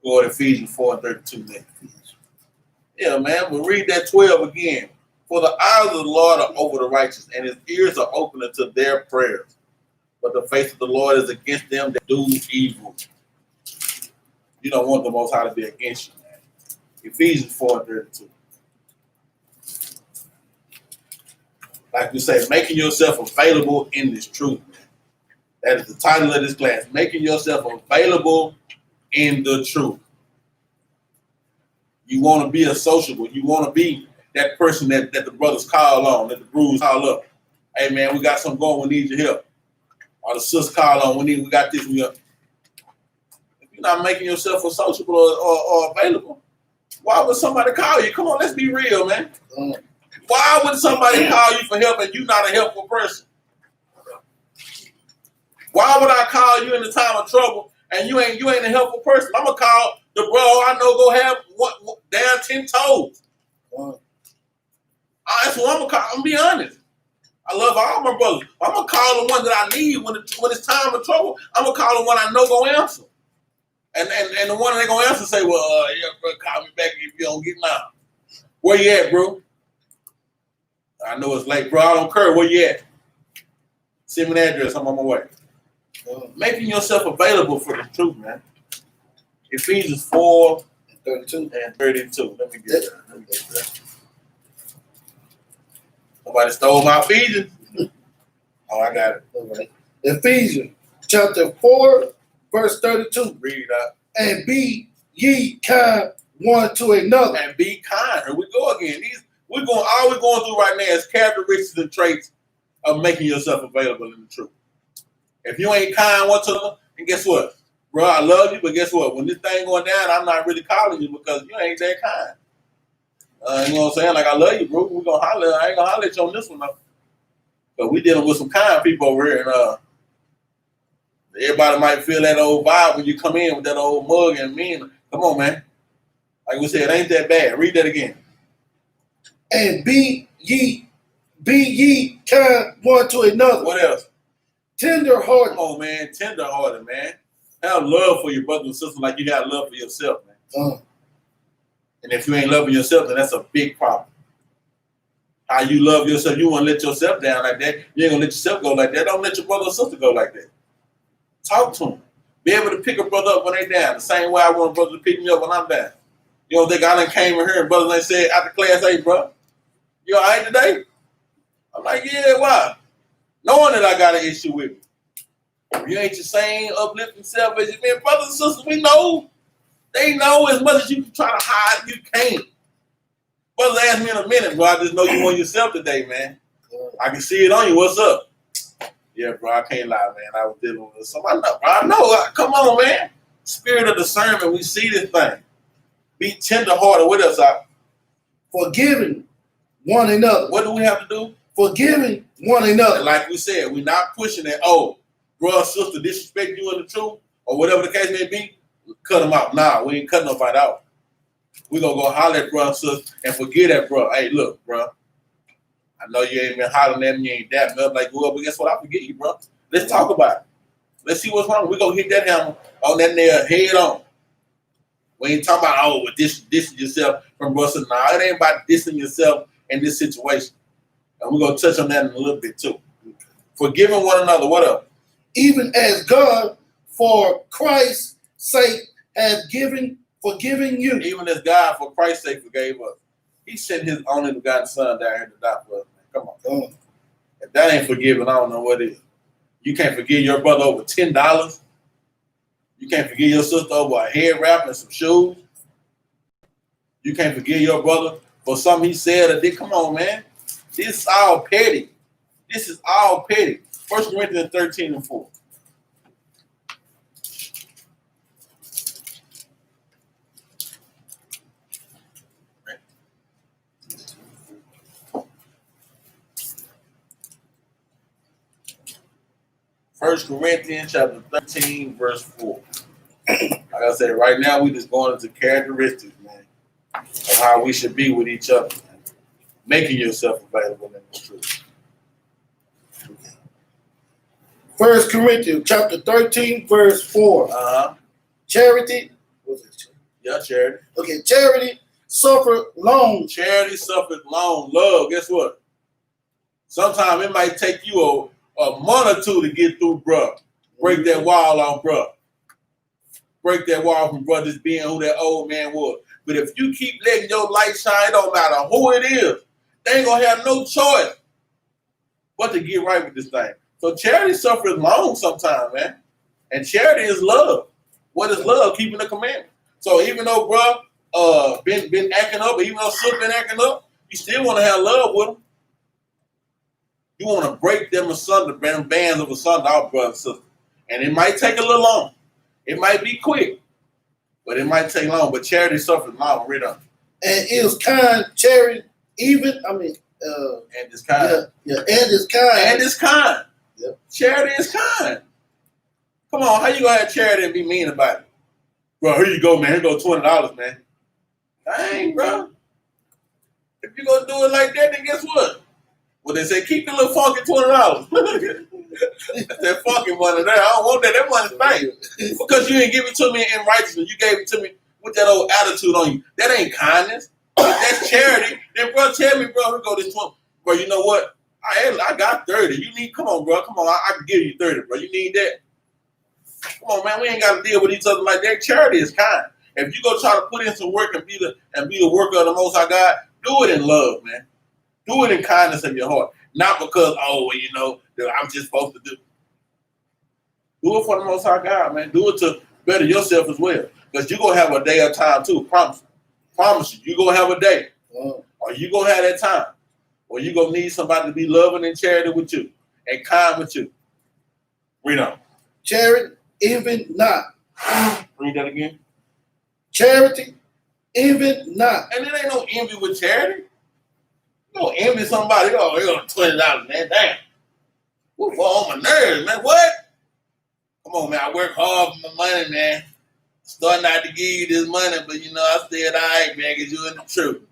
Speaker 1: Go to Ephesians 4:32 next. Yeah, man. We'll read that 12 again. For the eyes of the Lord are over the righteous, and his ears are open unto their prayers. But the face of the Lord is against them that do evil. You don't want the Most High to be against you, man. Ephesians 4:32. Like we say, making yourself available in this truth. That is the title of this class. Making yourself available in the truth. You want to be a sociable. You want to be that person that the brothers call on, that the bros call up. Hey, man, we got something going. We need your help. Or the sis call on. We got this. If you're not making yourself a sociable or available, why would somebody call you? Come on, let's be real, man. Why would somebody call you for help and you not a helpful person? Why would I call you in the time of trouble and you ain't a helpful person? I'm gonna call the bro I know go have down 10 toes. That's what I'm gonna call. I'm gonna be honest. I love all my brothers. I'm gonna call the one that I need when it's time of trouble. I'm gonna call the one I know gonna answer. And the one they gonna answer say, well, yeah, bro, call me back if you don't get mine. Where you at, bro? I know it's late, bro. I don't care. Where you at? Send me the address. I'm on my way. Making yourself available for the truth, man. Ephesians 4:32 and 32. Let me get that. Somebody stole my Ephesians. Oh, I got it.
Speaker 2: All right. Ephesians chapter 4, verse 32.
Speaker 1: Read it out.
Speaker 2: And be ye kind one to another.
Speaker 1: And be kind. Here we go again. All we're going through right now is characteristics and traits of making yourself available in the truth. If you ain't kind one to another, and guess what? Bro, I love you, but guess what? When this thing going down, I'm not really calling you because you ain't that kind. You know what I'm saying? Like, I love you, bro. We're gonna holler. I ain't gonna holler at you on this one, though. But we dealing with some kind people over here, and everybody might feel that old vibe when you come in with that old mug and mean. Come on, man. Like we said, it ain't that bad. Read that again.
Speaker 2: And be ye kind one to another.
Speaker 1: What else?
Speaker 2: Tender-hearted.
Speaker 1: Come on, man. Tender-hearted, man. Have love for your brother and sister like you got love for yourself, man. And if you ain't loving yourself, then that's a big problem. How you love yourself, you want to let yourself down like that. You ain't gonna let yourself go like that. Don't let your brother or sister go like that. Talk to them. Be able to pick a brother up when they down. The same way I want a brother to pick me up when I'm down. You don't think I done came in here and brothers ain't said after class, hey, bro, you all right today? I'm like, yeah, why? Knowing that I got an issue with me. You ain't your same uplifting self as you man. Brothers and sisters, we know. They know as much as you can try to hide, you can't. Brothers ask me in a minute, bro, I just know you on yourself today, man. I can see it on you. What's up? Yeah, bro, I can't lie, man. I was dealing with somebody. Bro, I know. Come on, man. Spirit of discernment, we see this thing. Be tenderhearted with us.
Speaker 2: Forgiving one another.
Speaker 1: What do we have to do?
Speaker 2: Forgiving one another.
Speaker 1: And like we said, we're not pushing it. Oh, brother, sister, disrespect you in the truth, or whatever the case may be, cut them out. Nah, we ain't cutting nobody out. We're going to go holler at brother, sister, and forget that, bro. Hey, look, bro. I know you ain't been hollering at me, you ain't dapping up like whoever. But guess what? I forget you, bro. Let's talk about it. Let's see what's wrong. We're going to hit that hammer on that nail head on. We ain't talking about, oh, dissing yourself from brother. Nah, it ain't about dissing yourself in this situation. And we're going to touch on that in a little bit, too. Forgiving one another. What up?
Speaker 2: Even as God, for Christ's sake, has forgiven you.
Speaker 1: Even as God, for Christ's sake, forgave us. He sent his only begotten son down here to die for us. Man. Come on. If that ain't forgiving, I don't know what is. You can't forgive your brother over $10. You can't forgive your sister over a head wrap and some shoes. You can't forgive your brother for something he said or did. Come on, man. This is all petty. This is all petty. 1 Corinthians 13:4. First Corinthians chapter 13, verse 4. Like I said, right now we just going into characteristics, man, of how we should be with each other, man. Making yourself available in the truth.
Speaker 2: 1 Corinthians chapter 13, verse 4. Charity. What's it?
Speaker 1: Yeah, charity.
Speaker 2: Okay, charity suffered long.
Speaker 1: Charity suffered long. Love, guess what? Sometimes it might take you a month or two to get through, bruh. Break that wall on, bruh. Break that wall from brothers being who that old man was. But if you keep letting your light shine, it don't matter who it is. They ain't gonna have no choice but to get right with this thing. So charity suffers long sometimes, man. And charity is love. What is love? Keeping the commandment. So even though bruh been acting up, or even though Sis been acting up, you still want to have love with them. You want to break them asunder, them bands of asunder, our brother and sister. And it might take a little long. It might be quick, but it might take long. But charity suffers long, right on.
Speaker 2: And is kind, charity, even, and
Speaker 1: it's kind.
Speaker 2: Yeah, and it's kind.
Speaker 1: And it's kind.
Speaker 2: Yep.
Speaker 1: Charity is kind. Come on, how you gonna have charity and be mean about it? Bro, here you go, man. Here go $20, man. Dang, bro. If you gonna do it like that, then guess what? Well, they say keep the little funky $20. That's that funky money there. I don't want that. That money's fake. Because you didn't give it to me in righteousness. You gave it to me with that old attitude on you. That ain't kindness. If that's charity, then bro, tell me, bro, here go this 20. Bro, you know what? I got 30. You need, come on, bro. Come on, I can give you 30, bro. You need that. Come on, man. We ain't got to deal with each other like that. Charity is kind. If you go try to put in some work and be the worker of the Most High God, do it in love, man. Do it in kindness of your heart. Not because, I'm just supposed to do. Do it for the Most High God, man. Do it to better yourself as well. Because you're going to have a day or time too. Promise you. You're going to have a day. Or you're going to have that time. Or you're going to need somebody to be loving and charity with you. And kind with you. Read on.
Speaker 2: Charity, even not.
Speaker 1: Read that again.
Speaker 2: Charity, even not.
Speaker 1: And there ain't no envy with charity. You don't envy somebody. Oh, they got $20, man. Damn. What's on my nerves, man? What? Come on, man. I work hard for my money, man. Starting out to give you this money, but I said, all right, man, because you're in the truth.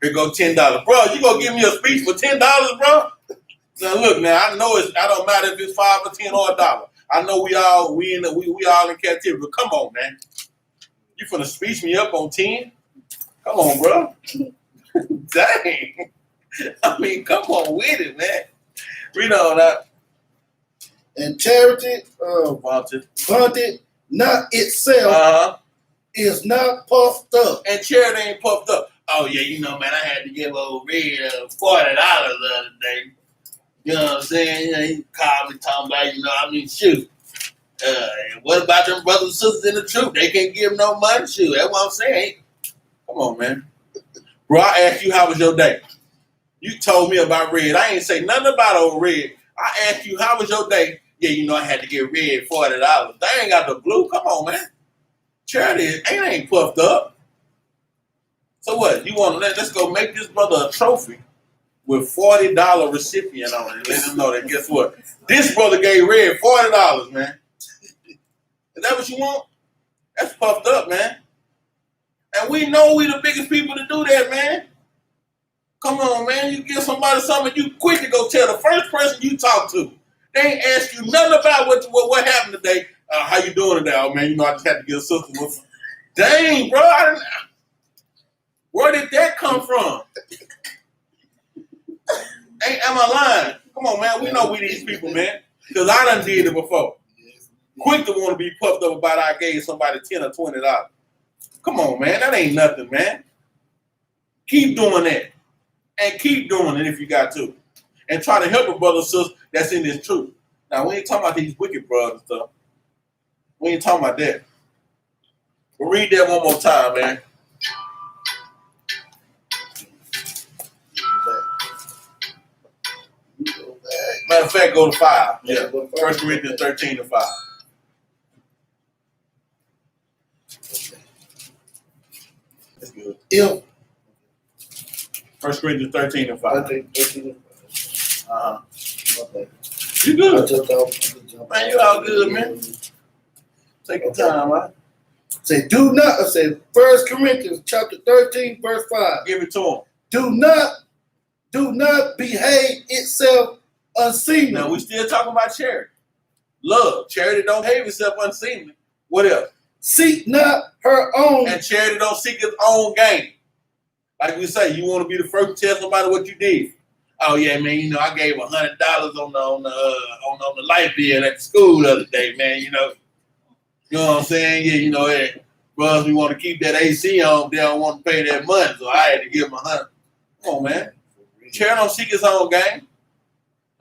Speaker 1: Here go $10. Bro, you gonna give me a speech for $10, bro? Now look, man, I know I don't matter if it's 5 or 10 or $1. I know we all in captivity, but come on, man. You finna speech me up on 10? Come on, bro. Dang. I mean, come on with it, man. Read on that.
Speaker 2: And charity, vaunted not itself, is not puffed up.
Speaker 1: And charity ain't puffed up. Oh, yeah, you know, man, I had to give old Red $40 the other day. You know what I'm saying? You know, he called me talking about, you know, I mean, shoot. What about them brothers and sisters in the truth? They can't give no money. Shoot, that's what I'm saying. Come on, man. Bro, I asked you, how was your day? You told me about Red. I ain't say nothing about old Red. I asked you, how was your day? Yeah, you know, I had to give Red $40. They ain't got the blue. Come on, man. Charity ain't puffed up. So what? You want to let's go make this brother a trophy with $40 recipient on it. Let him know that, guess what? This brother gave Red $40, man. Is that what you want? That's puffed up, man. And we know we the biggest people to do that, man. Come on, man. You give somebody something, you quick to go tell the first person you talk to. They ain't ask you nothing about what happened today. How you doing today? Oh, man, you know, I just had to get a sister with some. Dang, bro. Where did that come from? Am I lying? Come on, man. We know we these people, man. Because I done did it before. Quick to want to be puffed up about I gave somebody $10 or $20. Come on, man. That ain't nothing, man. Keep doing that. And keep doing it if you got to. And try to help a brother or sister that's in this truth. Now, we ain't talking about these wicked brothers and stuff. We ain't talking about that. We'll read that one more time, man. Matter of fact, go to 5. Yeah. 1 Corinthians 13 to 5. That's good.
Speaker 2: If
Speaker 1: 1 Corinthians 13 and 5.
Speaker 2: 13 and 5.
Speaker 1: You good. Man, you all good, man. Take your time, man.
Speaker 2: Say, do not, say 1 Corinthians chapter 13, verse 5.
Speaker 1: Give it to him.
Speaker 2: Do not behave itself unseemly.
Speaker 1: Now, we still talking about charity. Love. Charity don't behave itself unseemly. What else?
Speaker 2: Seek not her own.
Speaker 1: And charity don't seek its own gain. Like we say, you want to be the first to tell somebody what you did. Oh yeah, man. You know, I gave $100 on the light bill at the school the other day, man. You know what I'm saying? Yeah, you know, hey, brothers, we want to keep that AC on. They don't want to pay that money, so I had to give them $100. Come on, man. Charity don't seek its own gain.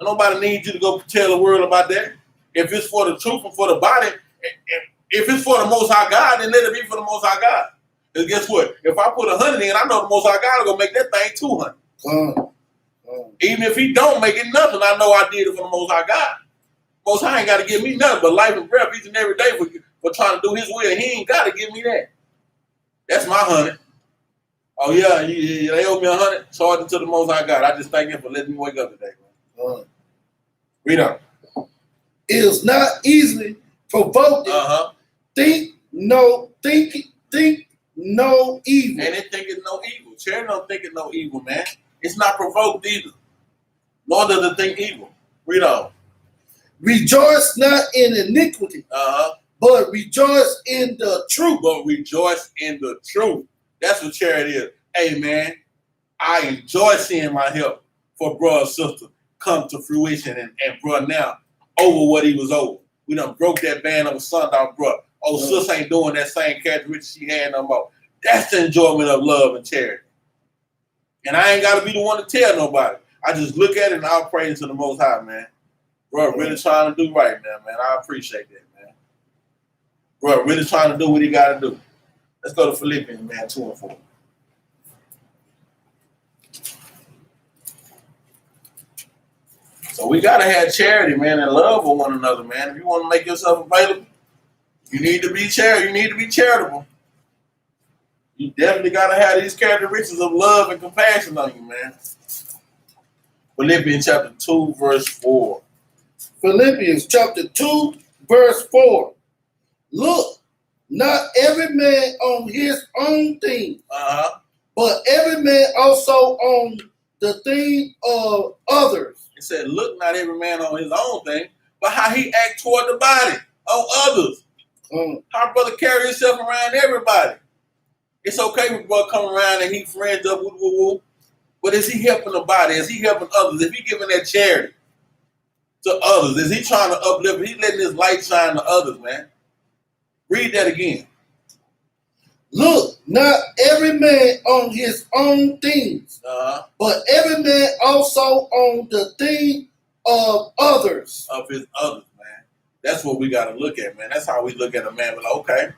Speaker 1: Nobody needs you to go tell the world about that. If it's for the truth and for the body, if it's for the Most High God, then let it be for the Most High God. Because guess what? If I put 100 in, I know the Most High God is going to make that thing 200. Even if he don't make it nothing, I know I did it for the Most High God. Most High ain't got to give me nothing but life and breath each and every day for trying to do his will. He ain't got to give me that. That's my 100. Oh, yeah, they owe me 100. Charge it to the Most High God. I just thank him for letting me wake up today. Read on.
Speaker 2: Is not easily provoked. Think no evil.
Speaker 1: And it thinking no evil. Charity don't think it no evil, man. It's not provoked either. Nor does it think evil. Read on.
Speaker 2: Rejoice not in iniquity, but rejoice in the truth.
Speaker 1: But rejoice in the truth. That's what charity is. Hey, man, I enjoy seeing my help for brother or sister come to fruition and bro now over what he was over. We done broke that band on sundown, bro. Oh, sis ain't doing that same characteristic she had no more. That's the enjoyment of love and charity. And I ain't got to be the one to tell nobody. I just look at it and I'll praise to the Most High, man. Bro, really trying to do right now, man. I appreciate that, man. Bro, really trying to do what he got to do. Let's go to Philippians, man, 2 and 4. So we got to have charity, man, and love for one another, man. If you want to make yourself available, you need to be charitable. You definitely got to have these characteristics of love and compassion on you, man. Philippians chapter 2, verse 4.
Speaker 2: Philippians chapter 2, verse 4. Look, not every man on his own thing, but every man also on the thing of others.
Speaker 1: It said, look, not every man on his own thing, but how he act toward the body, on others. How brother carry himself around everybody. It's okay for brother come around and he friends up with woo. But is he helping the body? Is he helping others? Is he giving that charity to others? Is he trying to uplift? He's letting his light shine to others, man. Read that again.
Speaker 2: Look, not every man on his own things, but every man also on the thing of others.
Speaker 1: Of his others, man. That's what we got to look at, man. That's how we look at a man. We're like, okay,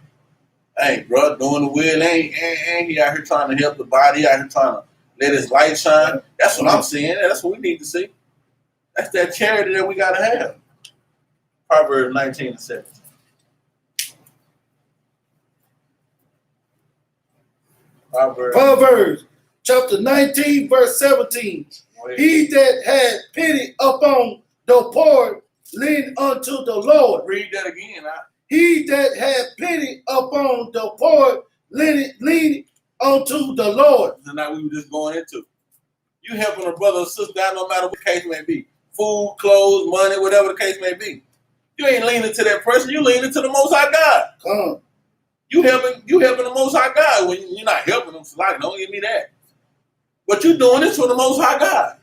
Speaker 1: hey, bro, doing the will, ain't he out here trying to help the body, out here trying to let his light shine. That's what I'm seeing. That's what we need to see. That's that charity that we got to have. Proverbs 19:17.
Speaker 2: Proverbs chapter 19, verse 17. He that had pity upon the poor, lean unto the Lord.
Speaker 1: Read that again.
Speaker 2: He that had pity upon the poor, lean unto the Lord.
Speaker 1: And now we were just going into. You helping a brother or sister out no matter what the case may be. Food, clothes, money, whatever the case may be. You ain't leaning to that person. You leaning to the Most High God. You helping the Most High God when you're not helping them. So like, don't give me that. But you doing this for the Most High God.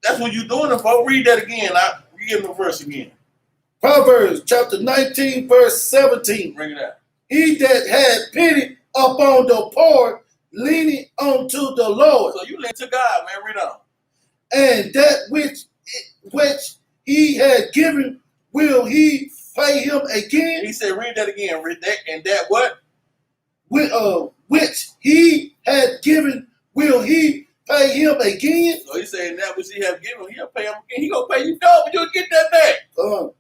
Speaker 1: That's what you're doing it for. Read that again. Give me the verse again.
Speaker 2: Proverbs chapter 19, verse 17.
Speaker 1: Bring it out.
Speaker 2: He that had pity upon the poor, leaning unto the Lord.
Speaker 1: So you lean to God, man. Read on.
Speaker 2: And that which he had given, will he pay him again?
Speaker 1: He said, read that again. Read that. And that what?
Speaker 2: Which he had given, will he pay him again?
Speaker 1: So he said, that which he have given, he'll pay him again. He gonna pay you double, but you'll get that back. You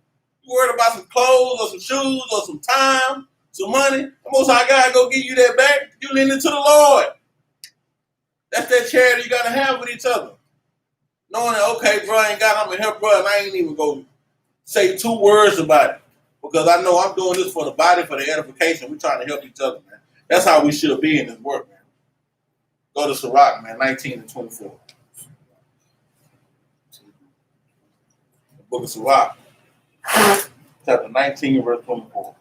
Speaker 1: worried about some clothes or some shoes or some time, some money? The Most High God go give you that back. You lean into the Lord. That's that charity you gotta have with each other. Knowing that, okay, bro, I ain't got, I'm gonna help bro, and I ain't even gonna say 2 words about it. Because I know I'm doing this for the body, for the edification. We're trying to help each other, man. That's how we should be in this work, man. Go to Sirach, man, 19-24. The book of Sirach, chapter 19, verse 24.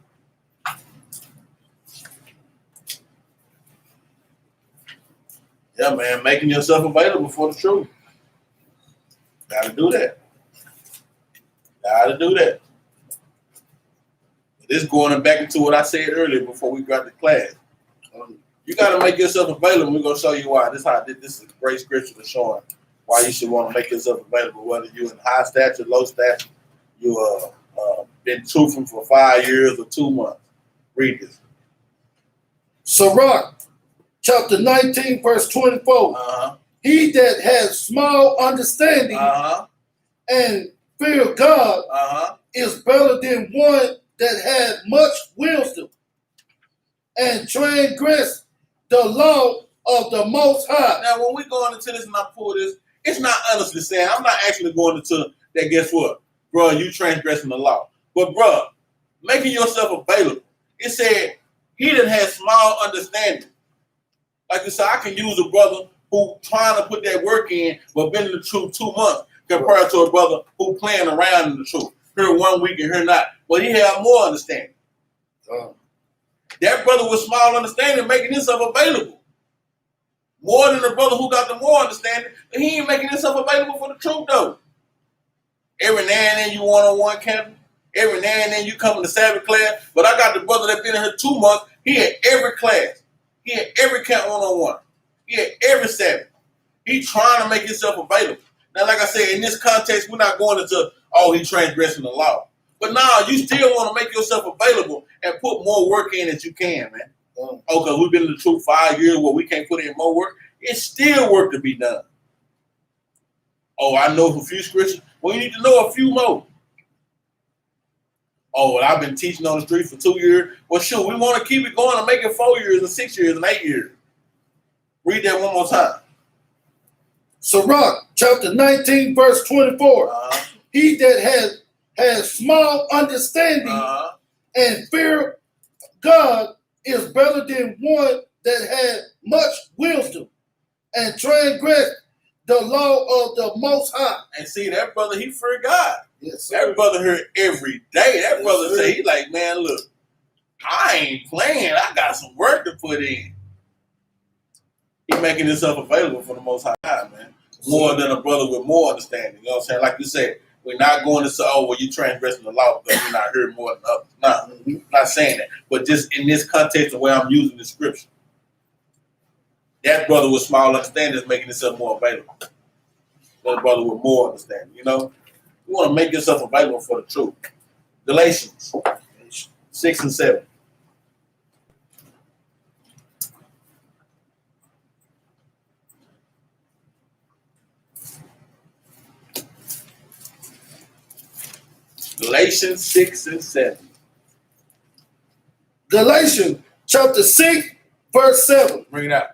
Speaker 1: Yeah, man, making yourself available for the truth. Gotta do that. Gotta do that. This going back into what I said earlier before we got to class. You got to make yourself available. We're going to show you why. This is a great scripture to show why you should want to make yourself available, whether you're in high stature, low stature, you been truthful for 5 years or 2 months. Read this.
Speaker 2: Sirach, chapter 19, verse 24. He that has small understanding and fear God is better than one that had much wisdom and transgress the law of the Most High.
Speaker 1: Now, when we going into this and I pull this, it's not honestly saying, I'm not actually going into that, guess what? Bro, you transgressing the law. But, bro, making yourself available. It said, he that has small understanding. Like you said, I can use a brother who trying to put that work in, but been in the truth 2 months, compared to a brother who playing around in the truth. Here 1 week and here not. But he have more understanding. That brother with small understanding making himself available. More than the brother who got the more understanding, but he ain't making himself available for the truth though. Every now and then you one-on-one camping. Every now and then you come in the Sabbath class. But I got the brother that been in here 2 months. He had every class. He had every camp one-on-one. He had every Sabbath. He trying to make himself available. Now, like I said, in this context, we're not going into, oh, he transgressing the law. But now you still want to make yourself available and put more work in as you can, man. Oh, because we've been in the truth 5 years where we can't put in more work. It's still work to be done. Oh, I know a few scriptures. Well, you need to know a few more. Oh, well, I've been teaching on the street for 2 years. Well, sure, we want to keep it going and make it 4 years and 6 years and 8 years. Read that one more time.
Speaker 2: Sirach, chapter 19, verse 24. He that has small understanding and fear God is better than one that had much wisdom and transgress the law of the Most High.
Speaker 1: And see, that brother, he fear God.
Speaker 2: Yes, sir.
Speaker 1: That brother here every day. That brother say, he like, man, look, I ain't playing. I got some work to put in. He's making himself available for the Most High God, man. More than a brother with more understanding. You know what I'm saying? Like you said, we're not going to say, oh, well, you transgressing the law because you're not hearing more than others. No, not saying that. But just in this context of where I'm using the scripture, that brother with small understanding is making himself more available. That brother with more understanding, you know? You want to make yourself available for the truth. Galatians 6 and 7. Galatians 6 and 7.
Speaker 2: Galatians chapter 6, verse 7.
Speaker 1: Bring it out.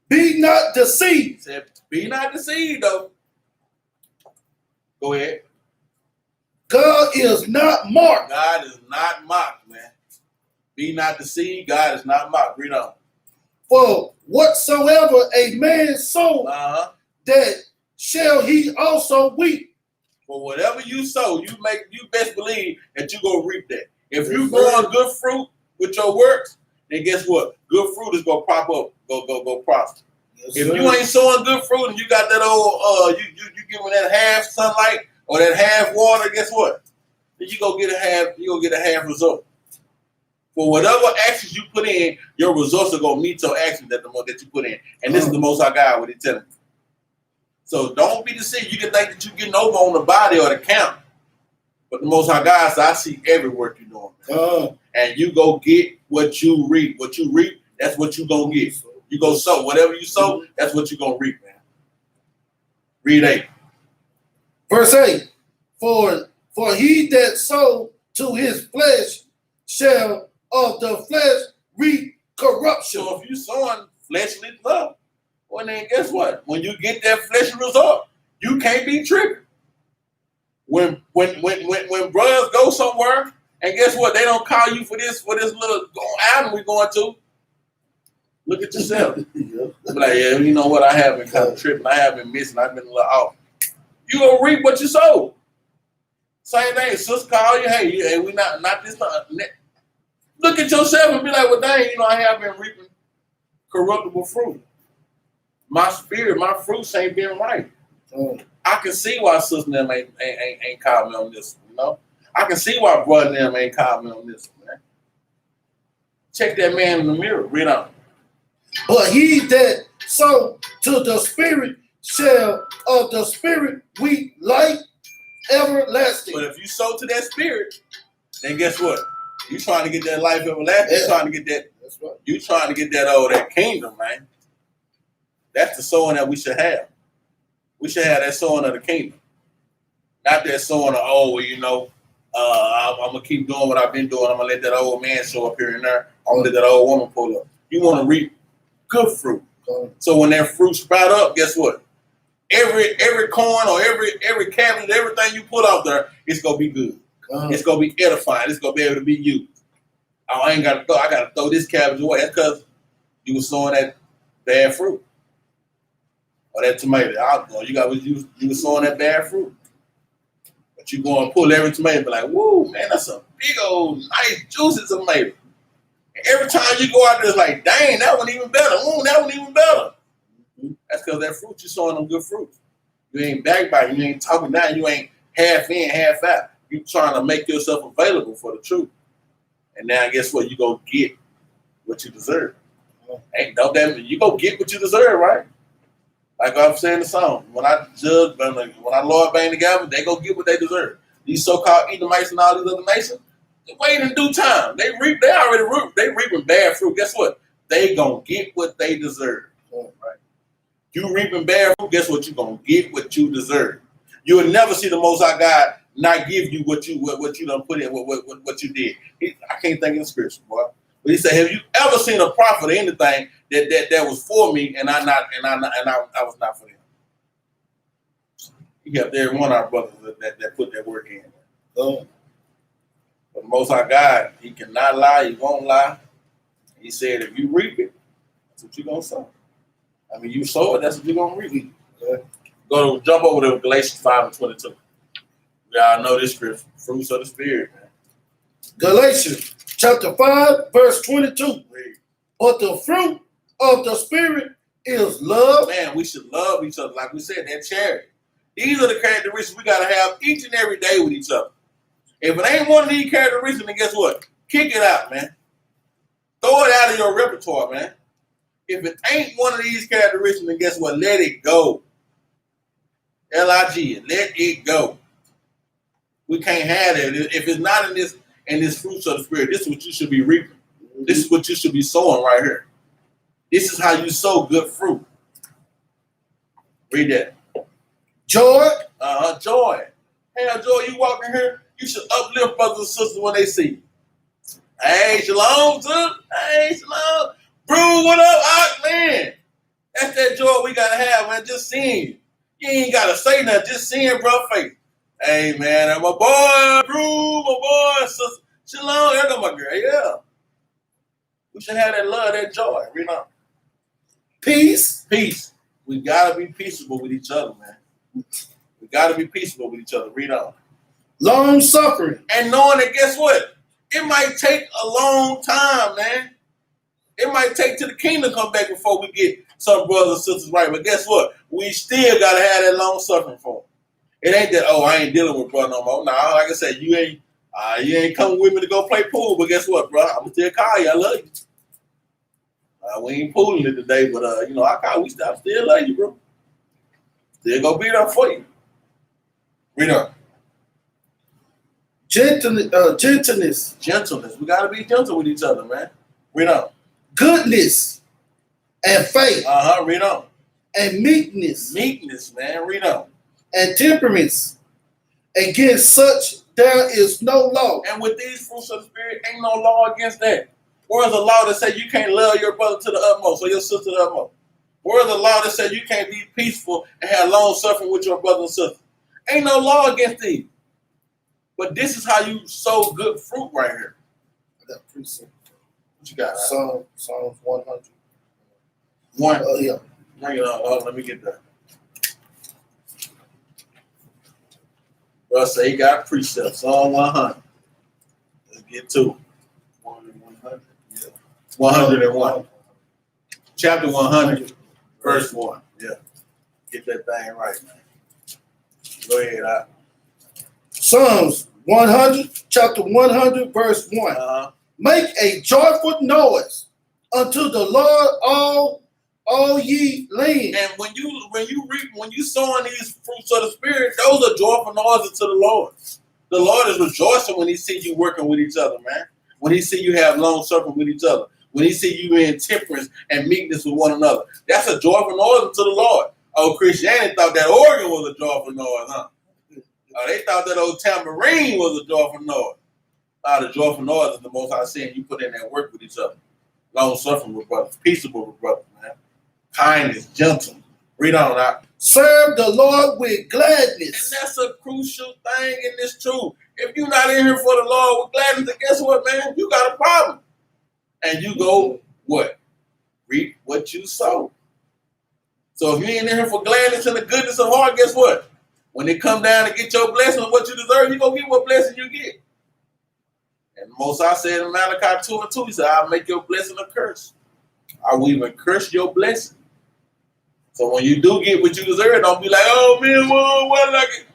Speaker 2: Be not deceived.
Speaker 1: Said, be not deceived, though. Go ahead.
Speaker 2: God is not mocked.
Speaker 1: God is not mocked, man. Be not deceived. God is not mocked. Read on.
Speaker 2: For whatsoever a man sow, that shall he also reap.
Speaker 1: For whatever you sow, you best believe that you go reap that. If you grow on good fruit with your works, then guess what? Good fruit is gonna pop up, go prosper. Yes, if you ain't sowing good fruit and you got that old you giving that half sunlight or that half water, guess what? Then you go get a half result. For whatever actions you put in, your results are gonna meet your actions that you put in. And this is the Most High God, what He's telling you. So don't be deceived. You can think that you're getting over on the body or the count. But the Most High God says, I see every work you're doing. And you go get what you reap. What you reap, that's what you're going to get. You go sow. Whatever you sow, that's what you're going to reap, man. Read 8.
Speaker 2: Verse 8. For he that sow to his flesh shall of the flesh reap corruption.
Speaker 1: So if you're sowing fleshly love, well, then guess what? When you get that fleshly result, you can't be tripping. When brothers go somewhere, and guess what? They don't call you for this little outing we're going to. Look at yourself. Be like, yeah, you know what? I have been kind of tripping. I have been missing. I've been a little off. You gonna reap what you sow. Same thing. Sister call you, hey, we not this time. Look at yourself and be like, well, dang, I have been reaping corruptible fruit. My spirit, my fruits ain't been right. I can see why sister and them ain't called me on this, I can see why brother and them ain't called me on this, man. Check that man in the mirror. Read on.
Speaker 2: But he that sow to the spirit shall of the spirit reap life everlasting.
Speaker 1: But if you sow to that spirit, then guess what? You trying to get that life everlasting. You trying to get that. That's right. You trying to get that kingdom, man. That's the sowing that we should have. We should have that sowing of the kingdom. Not that sowing of, I'm going to keep doing what I've been doing. I'm going to let that old man show up here and there. I'm going to let that old woman pull up. You want to reap good fruit. So when that fruit sprout up, guess what? Every corn or every cabbage, everything you put out there, it's going to be good. It's going to be edifying. It's going to be able to be used. I ain't got to throw. I got to throw this cabbage away. That's because you were sowing that bad fruit. Or that tomato. You were sowing that bad fruit. But you go and pull every tomato and be like, whoa, man, that's a big old, nice, juicy tomato. And every time you go out there, it's like, dang, that one even better. Ooh, that one even better. That's because that fruit, you're sowing them good fruit. You ain't backbiting. You ain't talking down. You ain't half in, half out. You trying to make yourself available for the truth. And now guess what? You go get what you deserve. You go get what you deserve, right? Like I'm saying in the song, when I Lord bang together, they go get what they deserve. These so-called Edomites and all these other nations, they wait in due time. They reaping bad fruit. Guess what? They gonna get what they deserve. Right? You reaping bad fruit, guess what? You gonna get what you deserve. You will never see the Most High God not give you what you done put in, what you did. I can't think in the scripture, boy. But he said, have you ever seen a prophet or anything that was for me and I was not for them? He got every one of our brothers that put that work in. But the Most High God, He cannot lie, He won't lie. He said, if you reap it, that's what you're gonna sow. I mean, you sow it, that's what you're gonna reap. Jump over to Galatians 5 and 22. We all know this scripture, fruits of the spirit, man.
Speaker 2: Galatians chapter 5, verse 22. But the fruit of the Spirit is love.
Speaker 1: Man, we should love each other. Like we said, that charity. These are the characteristics we got to have each and every day with each other. If it ain't one of these characteristics, then guess what? Kick it out, man. Throw it out of your repertoire, man. If it ain't one of these characteristics, then guess what? Let it go. L-I-G, let it go. We can't have it. If it's not in this fruits of the Spirit, this is what you should be reaping. This is what you should be sowing right here. This is how you sow good fruit. Read that.
Speaker 2: Joy.
Speaker 1: Joy. Hell, joy, you walking here, you should uplift brothers and sisters when they see you. Hey, shalom, sis. Hey, shalom. Bro, what up, man? That's that joy we got to have, man. Just seeing you. You ain't got to say nothing. Just seeing bro face. Hey, man, I'm my boy, bro, my boy, sister. Shalom. There go my girl. Yeah. We should have that love, that joy. You know?
Speaker 2: Peace.
Speaker 1: Peace. We got to be peaceable with each other, man. We got to be peaceable with each other. Read on.
Speaker 2: Long suffering.
Speaker 1: And knowing that, guess what? It might take a long time, man. It might take till the kingdom come back before we get some brothers and sisters right. But guess what? We still got to have that long suffering for them. It ain't that, oh, I ain't dealing with brother no more. Nah, like I said, you ain't coming with me to go play pool. But guess what, bro? I'm still call you. I love you. We ain't pooling it today, but, I still love you, bro. Still gonna be there for you. Read on.
Speaker 2: Gentleness.
Speaker 1: Gentleness. We got to be gentle with each other, man. Read on.
Speaker 2: Goodness and faith.
Speaker 1: Read on.
Speaker 2: And meekness.
Speaker 1: Meekness, man. Read on.
Speaker 2: And temperance. Against such there is no law.
Speaker 1: And with these fruits of the Spirit, ain't no law against that. Where's the law that say you can't love your brother to the utmost or your sister to the utmost? Where's the law that say you can't be peaceful and have long suffering with your brother and sister? Ain't no law against these. But this is how you sow good fruit right here.
Speaker 2: I got precept.
Speaker 1: What you got?
Speaker 2: Psalms 100.
Speaker 1: One.
Speaker 2: Yeah.
Speaker 1: Bring it on. Let me get that. Bro, say he got precept. Psalm 100. Let's get to it. 100. Yeah. 101. Chapter 100, verse 1. Yeah. Get that thing right, man. Go ahead.
Speaker 2: Psalms 100, chapter 100, verse 1. Make a joyful noise unto the Lord, all ye land.
Speaker 1: And when you sowing these fruits of the Spirit, those are joyful noises to the Lord. The Lord is rejoicing when he see you working with each other, man. When he see you have long suffering with each other. When he see you in temperance and meekness with one another. That's a joyful noise to the Lord. Oh, Christianity thought that organ was a joyful noise, huh? They thought that old tambourine was a joyful noise. The joyful noise is the most I see, and you put in that work with each other. Long suffering with brothers, peaceable with brothers, man. Kindness, gentle. Read on out.
Speaker 2: Serve the Lord with gladness.
Speaker 1: And that's a crucial thing in this truth. If you're not in here for the Lord with gladness, then guess what, man? You got a problem. And you go, what? Reap what you sow. So if you ain't in here for gladness and the goodness of heart, guess what? When they come down to get your blessing of what you deserve, you're going to get what blessing you get. And most I said in Malachi 2:2, he said, I'll make your blessing a curse. I will even curse your blessing. So when you do get what you deserve, don't be like, oh man, what did I get?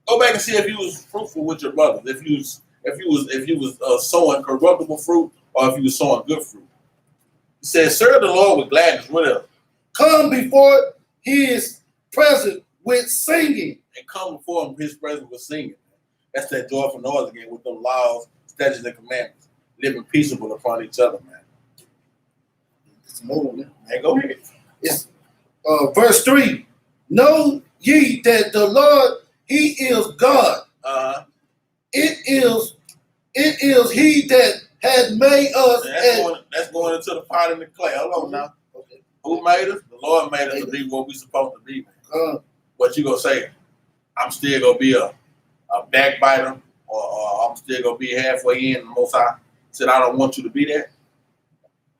Speaker 1: Go back and see if you was fruitful with your brothers. If you was sowing corruptible fruit, or if you was sowing good fruit. He said, serve the Lord with gladness. What else?
Speaker 2: Come before his presence with singing.
Speaker 1: And come before him his presence with singing. That's that joyful noise again with them laws, statutes, and commandments. Living peaceable upon each other, man.
Speaker 2: It's more, man.
Speaker 1: Man, go ahead.
Speaker 2: It's verse 3. Know ye that the Lord, he is God. It is he that had made us.
Speaker 1: That's going into the pot and the clay. Hold on now. Okay. Who made us? The Lord made us to be what we supposed to be, man. But you gonna say, I'm still gonna be a backbiter, or I'm still gonna be halfway in. The Most High said, I don't want you to be that.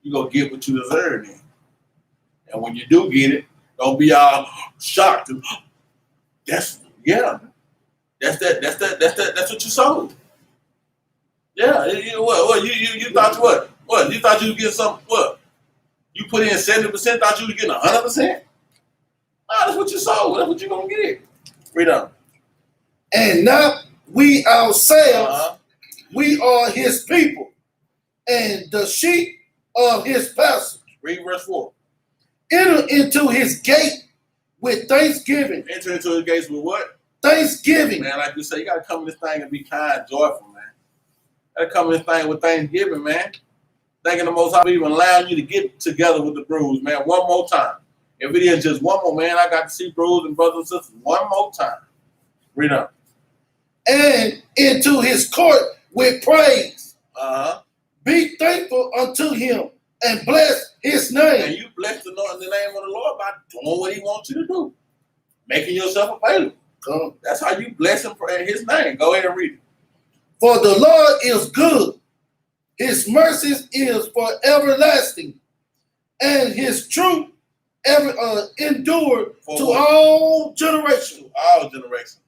Speaker 1: You gonna get what you deserve then. And when you do get it, don't be all shocked. That's what you sold. Yeah, you thought what? What? You thought you would get some, what? You put in 70%, thought you would get 100%? That's what you saw. That's what you're going to get. Read on.
Speaker 2: And not we ourselves, we are his people, and the sheep of his pasture.
Speaker 1: Read verse 4.
Speaker 2: Enter into his gate with thanksgiving.
Speaker 1: Enter into his gates with what?
Speaker 2: Thanksgiving.
Speaker 1: Man, like you say, you got to come in this thing and be kind, joyful, man. Got to come in this thing with thanksgiving, man. Thanking the Most High for even allowing you to get together with the bruise, man, one more time. If it is just one more, man, I got to see bruise and brothers and sisters one more time. Read on.
Speaker 2: And into his court with praise. Be thankful unto him and bless his name.
Speaker 1: And you bless the Lord in the name of the Lord by doing what he wants you to do. Making yourself available. That's how you bless him in his name. Go ahead and read it.
Speaker 2: For the Lord is good. His mercies is for everlasting. And his truth endured to all generations.
Speaker 1: To all generations.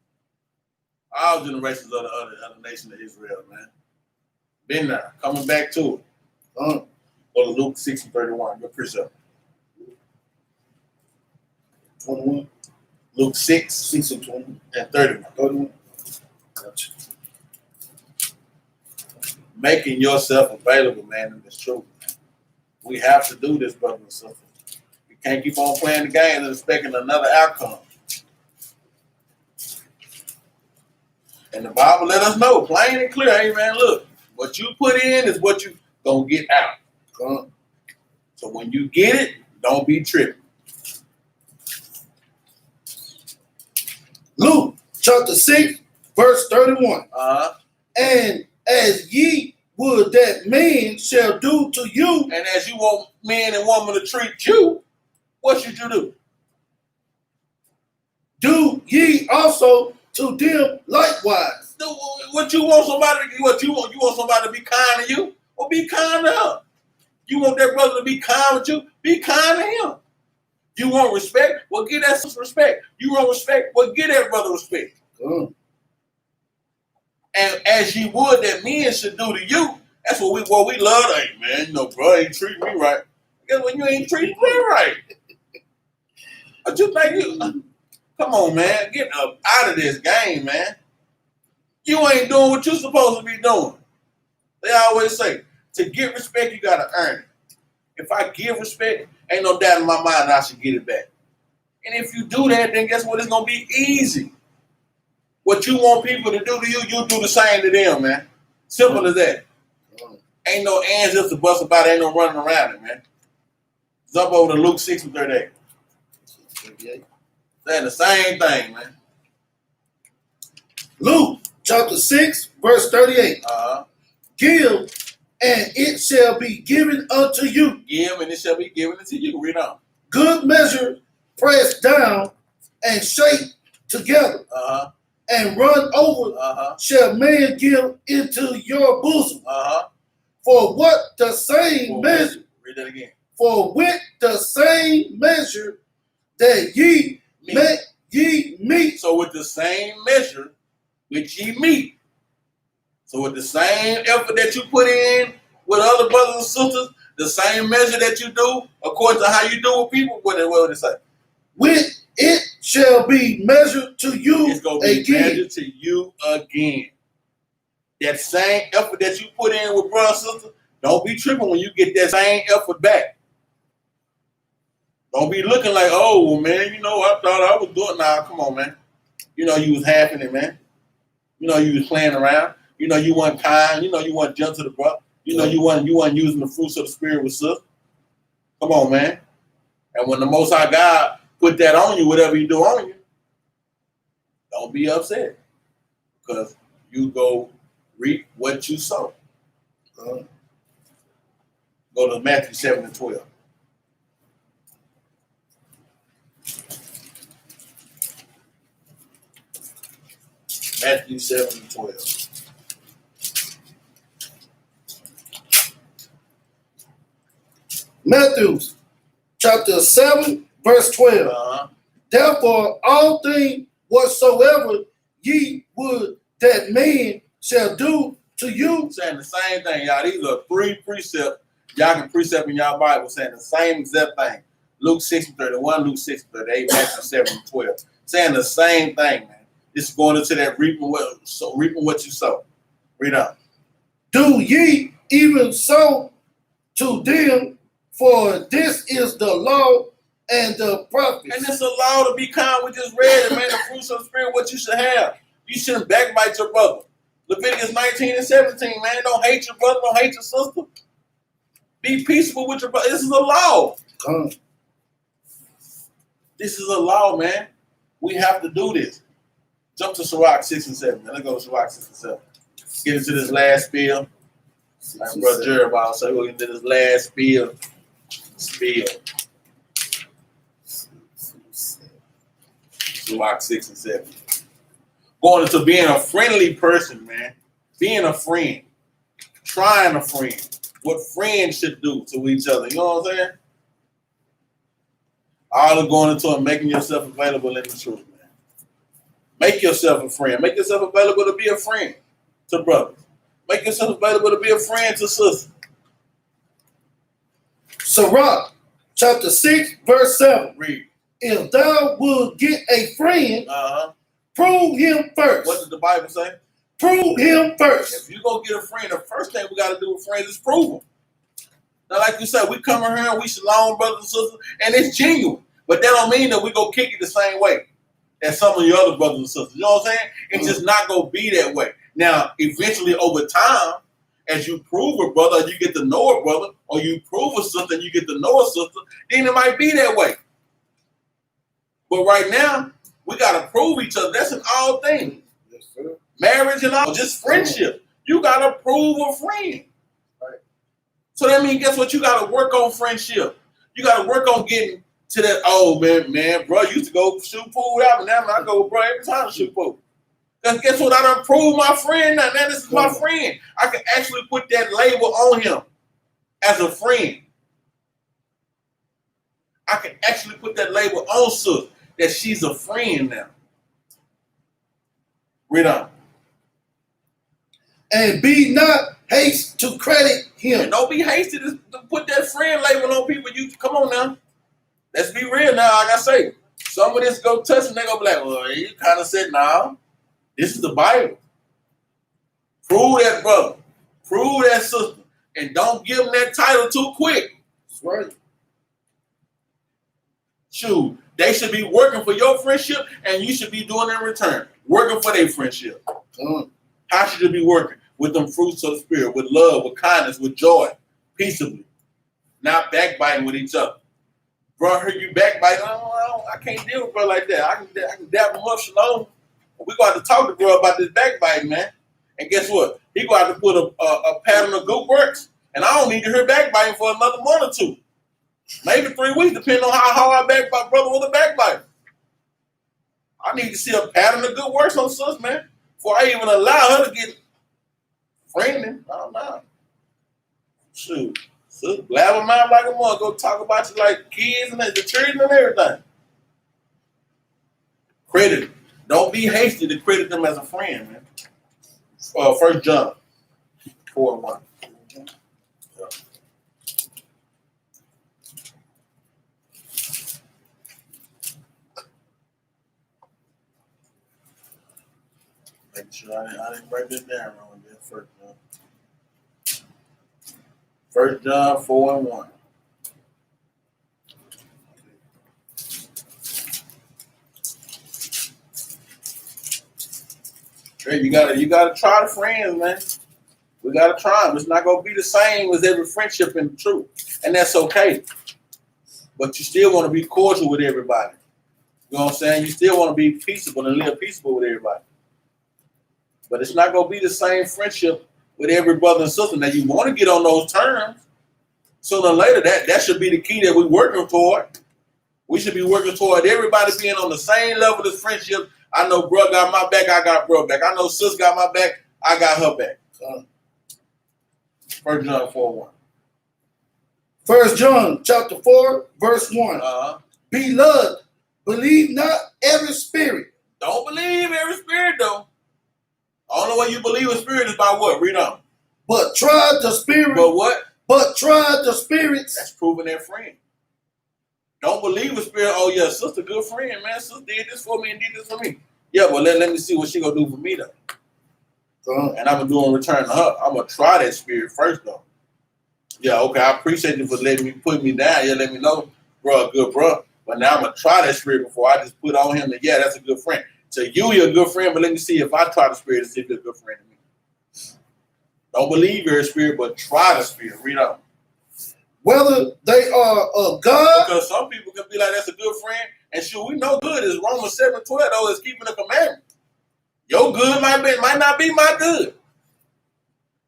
Speaker 1: All generations of the nation of Israel, man. Been there. Coming back to it. Go to Luke 6 and 31. Your precept.
Speaker 2: 21.
Speaker 1: Luke 6
Speaker 2: and 20.
Speaker 1: And 31.
Speaker 2: Gotcha.
Speaker 1: Making yourself available, man, in this truth. We have to do this, brothers and sisters. We can't keep on playing the game and expecting another outcome. And the Bible let us know, plain and clear, hey man, look, what you put in is what you gonna get out. So when you get it, don't be tripping.
Speaker 2: Luke chapter 6, verse 31. And as ye would that men shall do to you.
Speaker 1: And as you want men and women to treat you, what should you do?
Speaker 2: Do ye also to them likewise.
Speaker 1: What you want somebody to do? What you want somebody to be kind to you? Well, be kind to him. You want that brother to be kind with you? Be kind to him. You want respect? Well, give that sister respect. You want respect? Well, give that brother respect. And as you would that men should do to you, that's what we love. Hey, man, bro ain't treating me right. Guess when you ain't treating me right. But you think you... Come on, man. Get up out of this game, man. You ain't doing what you're supposed to be doing. They always say, to get respect, you got to earn it. If I give respect, ain't no doubt in my mind I should get it back. And if you do that, then guess what? It's going to be easy. What you want people to do to you, you do the same to them, man. Simple as that. Ain't no ands just to bust about it. Ain't no running around it, man. Jump over to Luke 6 and 38. 38. Saying the same thing, man.
Speaker 2: Luke chapter 6, verse 38. Give, and it shall be given unto you.
Speaker 1: Give, and it shall be given unto you. Read on.
Speaker 2: Good measure, pressed down, and shaped together, and run over, shall man give into your bosom. For what the same measure.
Speaker 1: Read that again.
Speaker 2: For with the same measure that ye meet.
Speaker 1: So with the same measure which ye meet. So with the same effort that you put in with other brothers and sisters, the same measure that you do according to how you do with people, what would it say?
Speaker 2: With it shall be measured to you.
Speaker 1: It's going to be measured to you again. That same effort that you put in with brothers and sisters, don't be tripping when you get that same effort back. Don't be looking like, oh, well, man, I thought I was doing. Nah, come on, man. You was halving it, man. You was playing around. You weren't kind. You weren't gentle to the brother. You weren't using the fruits of the spirit with sister. Come on, man. And when the Most High God put that on you, whatever you do on you, don't be upset. Because you go reap what you sow. Go to Matthew 7 and 12. Matthew 7 and 12.
Speaker 2: Matthew chapter 7, verse 12. Therefore, all things whatsoever ye would that men shall do to you.
Speaker 1: Saying the same thing, y'all. These are 3 precepts. Y'all can precept in y'all Bible saying the same exact thing. Luke 6:31, Luke 6:38, Matthew 7:12. Saying the same thing, man. It's going into that reaping what you sow. Read on.
Speaker 2: Do ye even so to them, for this is the law and the prophets.
Speaker 1: And it's a law to be kind. We just read it, man. The fruits of the Spirit, what you should have. You shouldn't backbite your brother. Leviticus 19:17, man. Don't hate your brother. Don't hate your sister. Be peaceable with your brother. This is a law. This is a law, man. We have to do this. Jump to Sirach 6 and 7. Man. Let's go to Sirach 6 and 7. Get into this last spiel. My brother Jerubbaal, so we'll get into this last spiel. Sirach 6 and 7. Going into being a friendly person, man. Being a friend. Trying a friend. What friends should do to each other. You know what I'm saying? All of going into and making yourself available in the truth, man. Make yourself a friend. Make yourself available to be a friend to brothers. Make yourself available to be a friend to sisters.
Speaker 2: Sirach, chapter 6, verse 7.
Speaker 1: Read.
Speaker 2: If thou wilt get a friend, prove him first.
Speaker 1: What did the Bible say?
Speaker 2: Prove him first.
Speaker 1: If you go get a friend, the first thing we got to do with friends is prove them. Now, like you said, we come in here and we shalom, brothers and sisters, and it's genuine. But that don't mean that we go kick it the same way as some of your other brothers and sisters. You know what I'm saying? It's just not going to be that way. Now, eventually, over time, as you prove a brother, you get to know a brother, or you prove a sister and you get to know a sister, then it might be that way. But right now, we got to prove each other. That's in all things.
Speaker 2: Yes, sir.
Speaker 1: Marriage and all, just friendship. You got to prove a friend.
Speaker 2: Right.
Speaker 1: So that means, guess what? You got to work on friendship. You got to work on getting to that, oh, man, bro, used to go shoot pool without me. Now I go with bro every time to shoot pool. Because guess what? I done proved my friend now. Now this is my friend. I can actually put that label on him as a friend. I can actually put that label on Sus that she's a friend now. Read on.
Speaker 2: And be not haste to credit him.
Speaker 1: And don't be hasty to put that friend label on people. You come on now. Let's be real now. Like I say, some of this go touch and they go be like, well, you kind of said, nah, this is the Bible. Prove that brother. Prove that sister. And don't give them that title too quick.
Speaker 2: That's right.
Speaker 1: Shoot, they should be working for your friendship and you should be doing it in return. Working for their friendship. How should you be working? With them fruits of the Spirit, with love, with kindness, with joy, peaceably. Not backbiting with each other. Bro, I heard you backbiting. I can't deal with bro like that. I can dab him up, shalom. We got to talk to bro about this backbiting, man. And guess what? He got to put a pattern of good works. And I don't need to hear backbiting for another month or two. Maybe 3 weeks, depending on how hard I backbite brother with a backbiter. I need to see a pattern of good works on sis, man. Before I even allow her to get friendly. I don't know. Shoot. So blab them out like a mother. Go talk about you like kids and the children and everything. Credit. Don't be hasty to credit them as a friend, man. 1 John 4:1. Make sure I didn't break this down wrong again. 1 John 4:1. Hey, you gotta try the friends, man. We gotta try them. It's not gonna be the same as every friendship in the truth, and that's okay. But you still want to be cordial with everybody. You know what I'm saying? You still want to be peaceable and live peaceable with everybody. But it's not gonna be the same friendship with every brother and sister. Now you want to get on those terms. Sooner or later, that should be the key that we're working toward. We should be working toward everybody being on the same level as friendship. I know bro got my back, I got bro back. I know sis got my back, I got her back. 1 John 4:1.
Speaker 2: 1 John chapter 4, verse 1. Beloved, believe not every spirit.
Speaker 1: Don't believe every spirit though. Only way you believe in spirit is by what? Read on.
Speaker 2: But tried the spirit.
Speaker 1: But what?
Speaker 2: But tried the spirits.
Speaker 1: That's proving that friend. Don't believe in spirit. Oh yeah, sister, good friend, man. Sister did this for me and did this for me. Yeah, but let me see what she gonna do for me though. And I'm gonna do in return to her. I'm gonna try that spirit first though. Yeah, okay. I appreciate you for letting me put me down. Yeah, let me know, bro, good bro. But now I'm gonna try that spirit before I just put on him that yeah, that's a good friend. So you're a good friend, but let me see if I try the spirit to see if you're a good friend to me. Don't believe you're a spirit, but try the spirit. Read on.
Speaker 2: Whether they are of God.
Speaker 1: Because some people can be like, that's a good friend. And sure, we know good is Romans 7:12, though, is keeping the commandment. Your good might not be my good.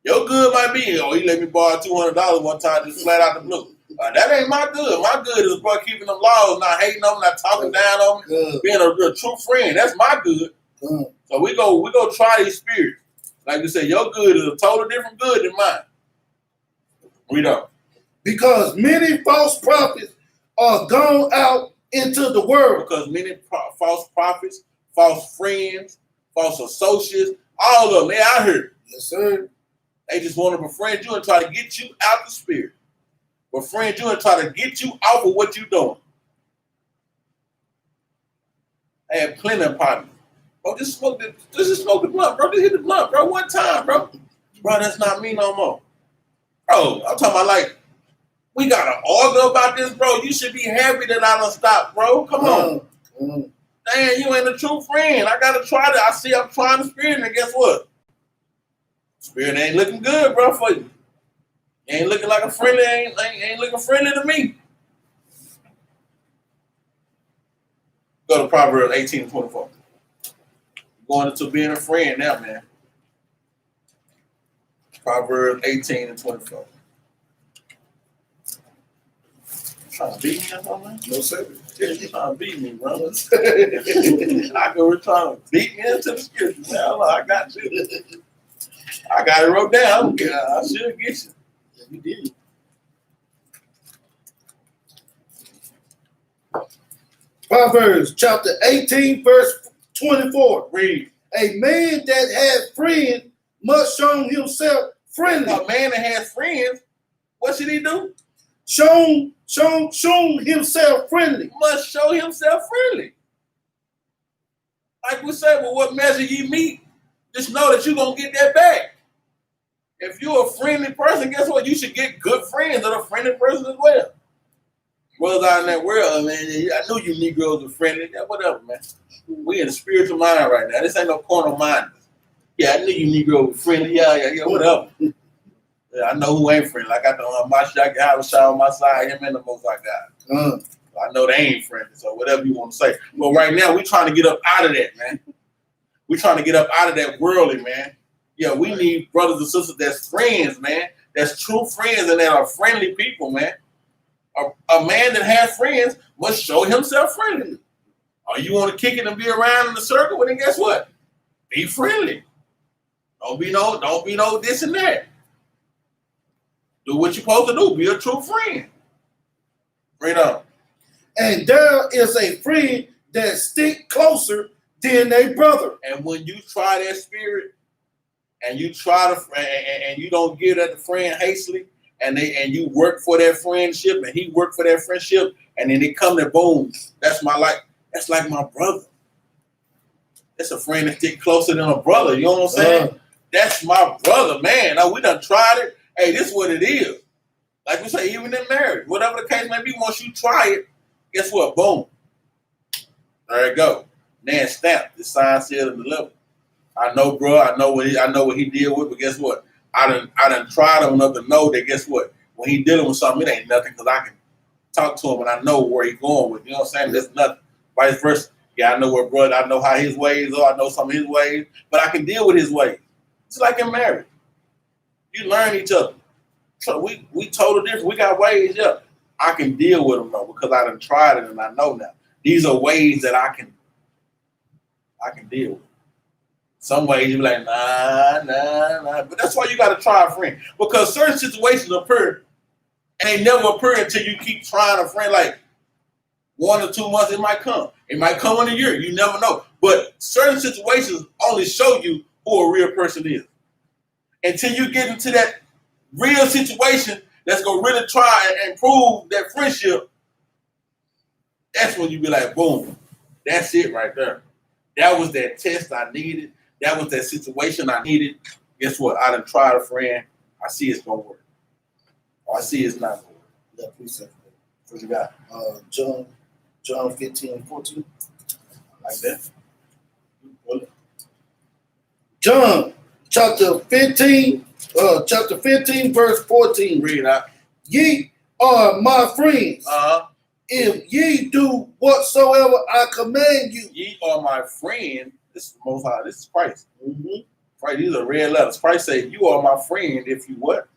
Speaker 1: Your good might be, oh, he let me borrow $200 one time just flat out the blue. That ain't my good. My good is about keeping them laws, not hating them, not talking down on them, being a true friend. That's my good. So we go try these spirits. Like you said, your good is a total different good than mine. Read on.
Speaker 2: Because many false prophets are gone out into the world.
Speaker 1: Because many false prophets, false friends, false associates, all of them, they out here.
Speaker 2: Yes, sir.
Speaker 1: They just want to befriend you and try to get you out the spirit. Befriend you and try to get you off of what you're doing. I had plenty of partners. Bro, just smoke the blunt, bro. Just hit the blunt, bro. One time, bro. Bro, that's not me no more. Bro, I'm talking about like, we got to argue about this, bro. You should be happy that I done stopped, bro. Come on. Damn, you ain't a true friend. I got to try that. I see I'm trying the spirit, and guess what? Spirit ain't looking good, bro, for you. Ain't looking like a friendly, ain't looking friendly to me. Go to Proverbs 18:24. Going into being a friend now, man. Proverbs 18:24. Trying to beat me or something?
Speaker 2: No, sir.
Speaker 1: You trying to beat me, bro. I go trying to beat me into the scripture. Man, I got you. I got it wrote down. I should get you.
Speaker 2: Yeah, you did. Proverbs chapter 18, verse 24.
Speaker 1: Read.
Speaker 2: A man that has friends must show himself friendly.
Speaker 1: A man that has friends, what should he do?
Speaker 2: Show himself friendly.
Speaker 1: Must show himself friendly. Like we say, well, what measure you meet, just know that you're going to get that back. If you're a friendly person, guess what? You should get good friends that are friendly person as well. Brothers out in that world, man, I knew you Negroes were friendly. Yeah, whatever, man. We in the spiritual mind right now. This ain't no corner mind. Yeah, I knew you Negroes were friendly. Yeah, whatever. Yeah, I know who ain't friendly. I got my shot, I have a shot on my side, him and the most I got. I know they ain't friendly, so whatever you want to say. But right now, we trying to get up out of that, man. We trying to get up out of that worldly, man. Yeah, we need brothers and sisters that's friends, man. That's true friends and that are friendly people, man. A man that has friends must show himself friendly. Or you want to kick it and be around in the circle, well then guess what? Be friendly. Don't be no this and that. Do what you're supposed to do. Be a true friend. Right on.
Speaker 2: And there is a friend that stick closer than a brother.
Speaker 1: And when you try that spirit, and you try to, and you don't give that to friend hastily, and you work for that friendship, and he worked for that friendship, and then they come to boom. That's like my brother. That's a friend that stick closer than a brother. You know what I'm saying? That's my brother, man. Now we done tried it. Hey, this is what it is. Like we say, even in marriage, whatever the case may be, once you try it, guess what? Boom. There you go. Then stamp. The sign, seal, and deliver. I know, bro. I know what he deal with, but guess what? I done tried him enough to know that. Guess what? When he dealing with something, it ain't nothing because I can talk to him and I know where he's going with. You know what I'm saying? There's nothing. Vice versa. Yeah, I know where brother. I know how his ways are. I know some of his ways, but I can deal with his ways. It's like in marriage. You learn each other. So we totally different. We got ways. Yeah, I can deal with them though because I done tried it and I know now. These are ways that I can deal with. Some ways you be like, nah. But that's why you got to try a friend. Because certain situations occur, and they never occur until you keep trying a friend. Like 1 or 2 months, it might come. It might come in a year. You never know. But certain situations only show you who a real person is. Until you get into that real situation that's going to really try and prove that friendship, that's when you be like, boom, that's it right there. That was that test I needed. That was that situation I needed. Guess what? I done tried a friend. I see it's going to work. Or I see it's not going to work.
Speaker 2: Yeah, please.
Speaker 1: What you got?
Speaker 2: John 15 and 14.
Speaker 1: Like that.
Speaker 2: John chapter 15, verse 14.
Speaker 1: Read out.
Speaker 2: Ye are my friends. If ye do whatsoever I command you.
Speaker 1: Ye are my friend. This is the Most High. This is Christ.
Speaker 2: Mm-hmm.
Speaker 1: Right, these are red letters. Christ said, you are my friend if you what?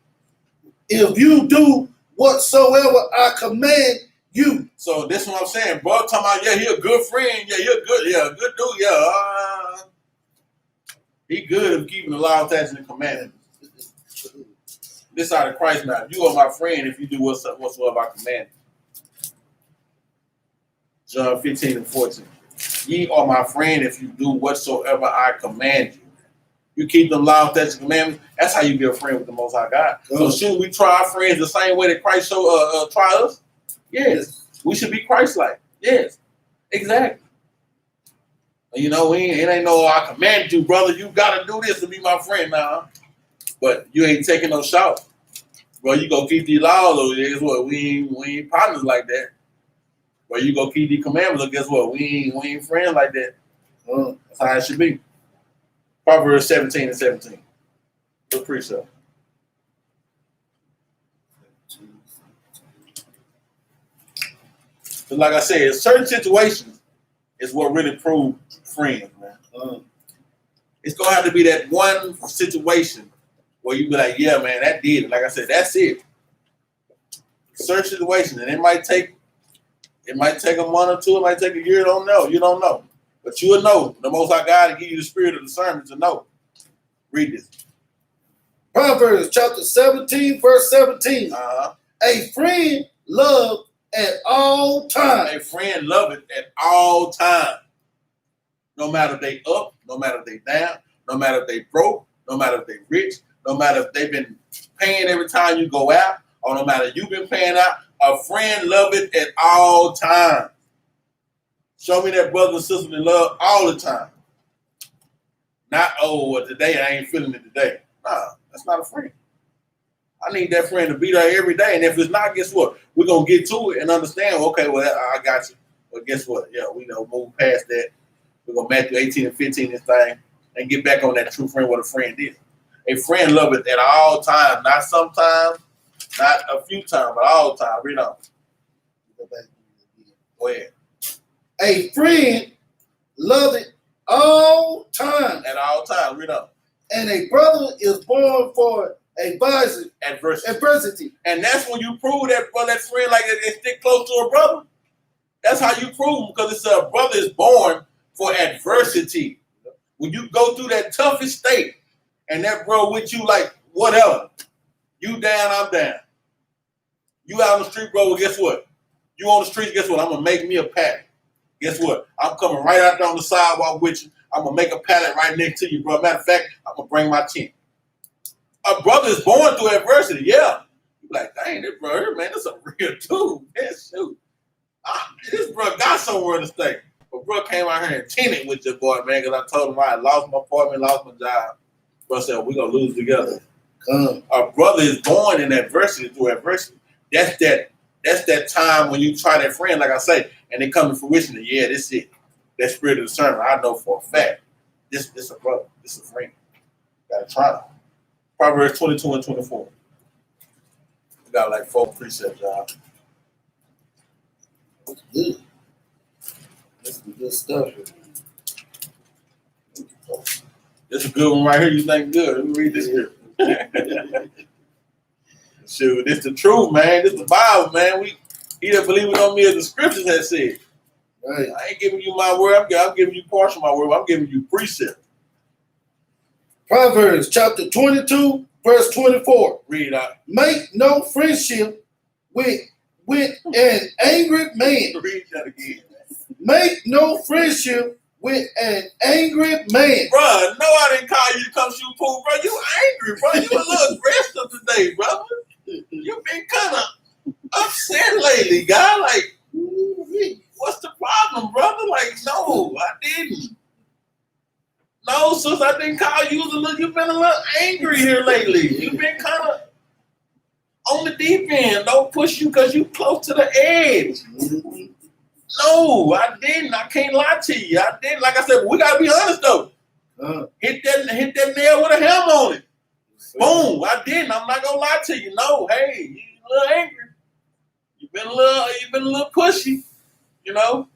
Speaker 2: If you do whatsoever I command you.
Speaker 1: So this is what I'm saying, bro. Talking about, yeah, he a good friend. Yeah, you're good. Yeah, good dude. Yeah. He good at keeping the law, statutes, and commandments. This out of Christ now. You are my friend if you do whatsoever I command. John 15 and 14. Ye are my friend if you do whatsoever I command you. You keep them law, statutes, and commandments. That's how you be a friend with the Most High God. So shouldn't we try our friends the same way that Christ try us? Yes. We should be Christ-like. Yes. Exactly. You know, it ain't no I command you, brother. You gotta do this to be my friend now. But you ain't taking no shout. Bro, you go keep these laws, or guess what? We ain't partners like that. But you go keep these commandments, or guess what? We ain't friends like that. That's how it should be. Proverbs 17 and 17. Good precept. So like I said, certain situations is what really prove friends, man. It's gonna have to be that one situation where you be like, yeah, man, that did it. Like I said, that's it. Certain situations, and it might take a month or two, it might take a year, you don't know. But you will know. The Most High God will give you the spirit of discernment to know. Read this.
Speaker 2: Proverbs chapter 17, verse 17. A friend loved at all times.
Speaker 1: A friend love it at all times. No matter if they up, no matter if they down, no matter if they broke, no matter if they rich, no matter if they've been paying every time you go out, or no matter you've been paying out, a friend love it at all times. Show me that brother and sister in love all the time. Not, today I ain't feeling it today. Nah, that's not a friend. I need that friend to be there every day. And if it's not, guess what? We're going to get to it and understand, okay, well, I got you. But guess what? Yeah, we know move past that. We're going to Matthew 18 and 15 this thing and get back on that true friend, what a friend is. A friend love it at all times. Not sometimes, not a few times, but all times. Read on. Go ahead.
Speaker 2: A friend love it all times.
Speaker 1: At all times. Read on.
Speaker 2: And a brother is born for adversity.
Speaker 1: And that's when you prove that friend like they stick close to a brother. That's how you prove, because it's a brother is born for adversity. When you go through that toughest state and that bro with you like whatever, you down, I'm down. You out on the street, bro, well, guess what? You on the street, guess what? I'm going to make me a pallet. Guess what? I'm coming right out there on the sidewalk with you. I'm going to make a pallet right next to you, bro. Matter of fact, I'm going to bring my tent. A brother is born through adversity, yeah. You be like, dang, this brother, man, this is a real dude. Man, shoot. This bro got somewhere to stay. But bro came out here and tented with your boy, man, because I told him I lost my apartment, lost my job. Bro said, we're going to lose together. A brother is born in adversity through adversity. That's that time when you try that friend, like I say, and it comes to fruition. And yeah, this is it. That spirit of discernment, I know for a fact. This a brother. This a friend. Got to try it. Proverbs 22 and 24. We got like 4 precepts, y'all.
Speaker 2: That's good. That's some good stuff.
Speaker 1: This is a good one right here. You think good? Let me read this here. Shoot, this the truth, man. This the Bible, man. He that believeth on me as the scriptures have said.
Speaker 2: Right.
Speaker 1: I ain't giving you my word. I'm giving you partial my word. I'm giving you precept.
Speaker 2: Proverbs chapter 22, verse 24.
Speaker 1: Read out.
Speaker 2: Make no friendship with an angry man.
Speaker 1: Read that again.
Speaker 2: Make no friendship with an angry man.
Speaker 1: Bruh, no, I didn't call you to come shoot pool, bro. You angry, bro. You a little aggressive today, brother. You been kind of upset lately, guy. Like, what's the problem, brother? Like, no, I didn't. No, sis, I didn't call you. You've been a little angry here lately. You've been kind of on the deep end. Don't push you because you close to the edge. No, I didn't. I can't lie to you. I didn't. Like I said, we gotta be honest though. Hit that nail with a hammer on it. Boom. I didn't. I'm not gonna lie to you. No, hey, you a little angry. You've been a little pushy. You know.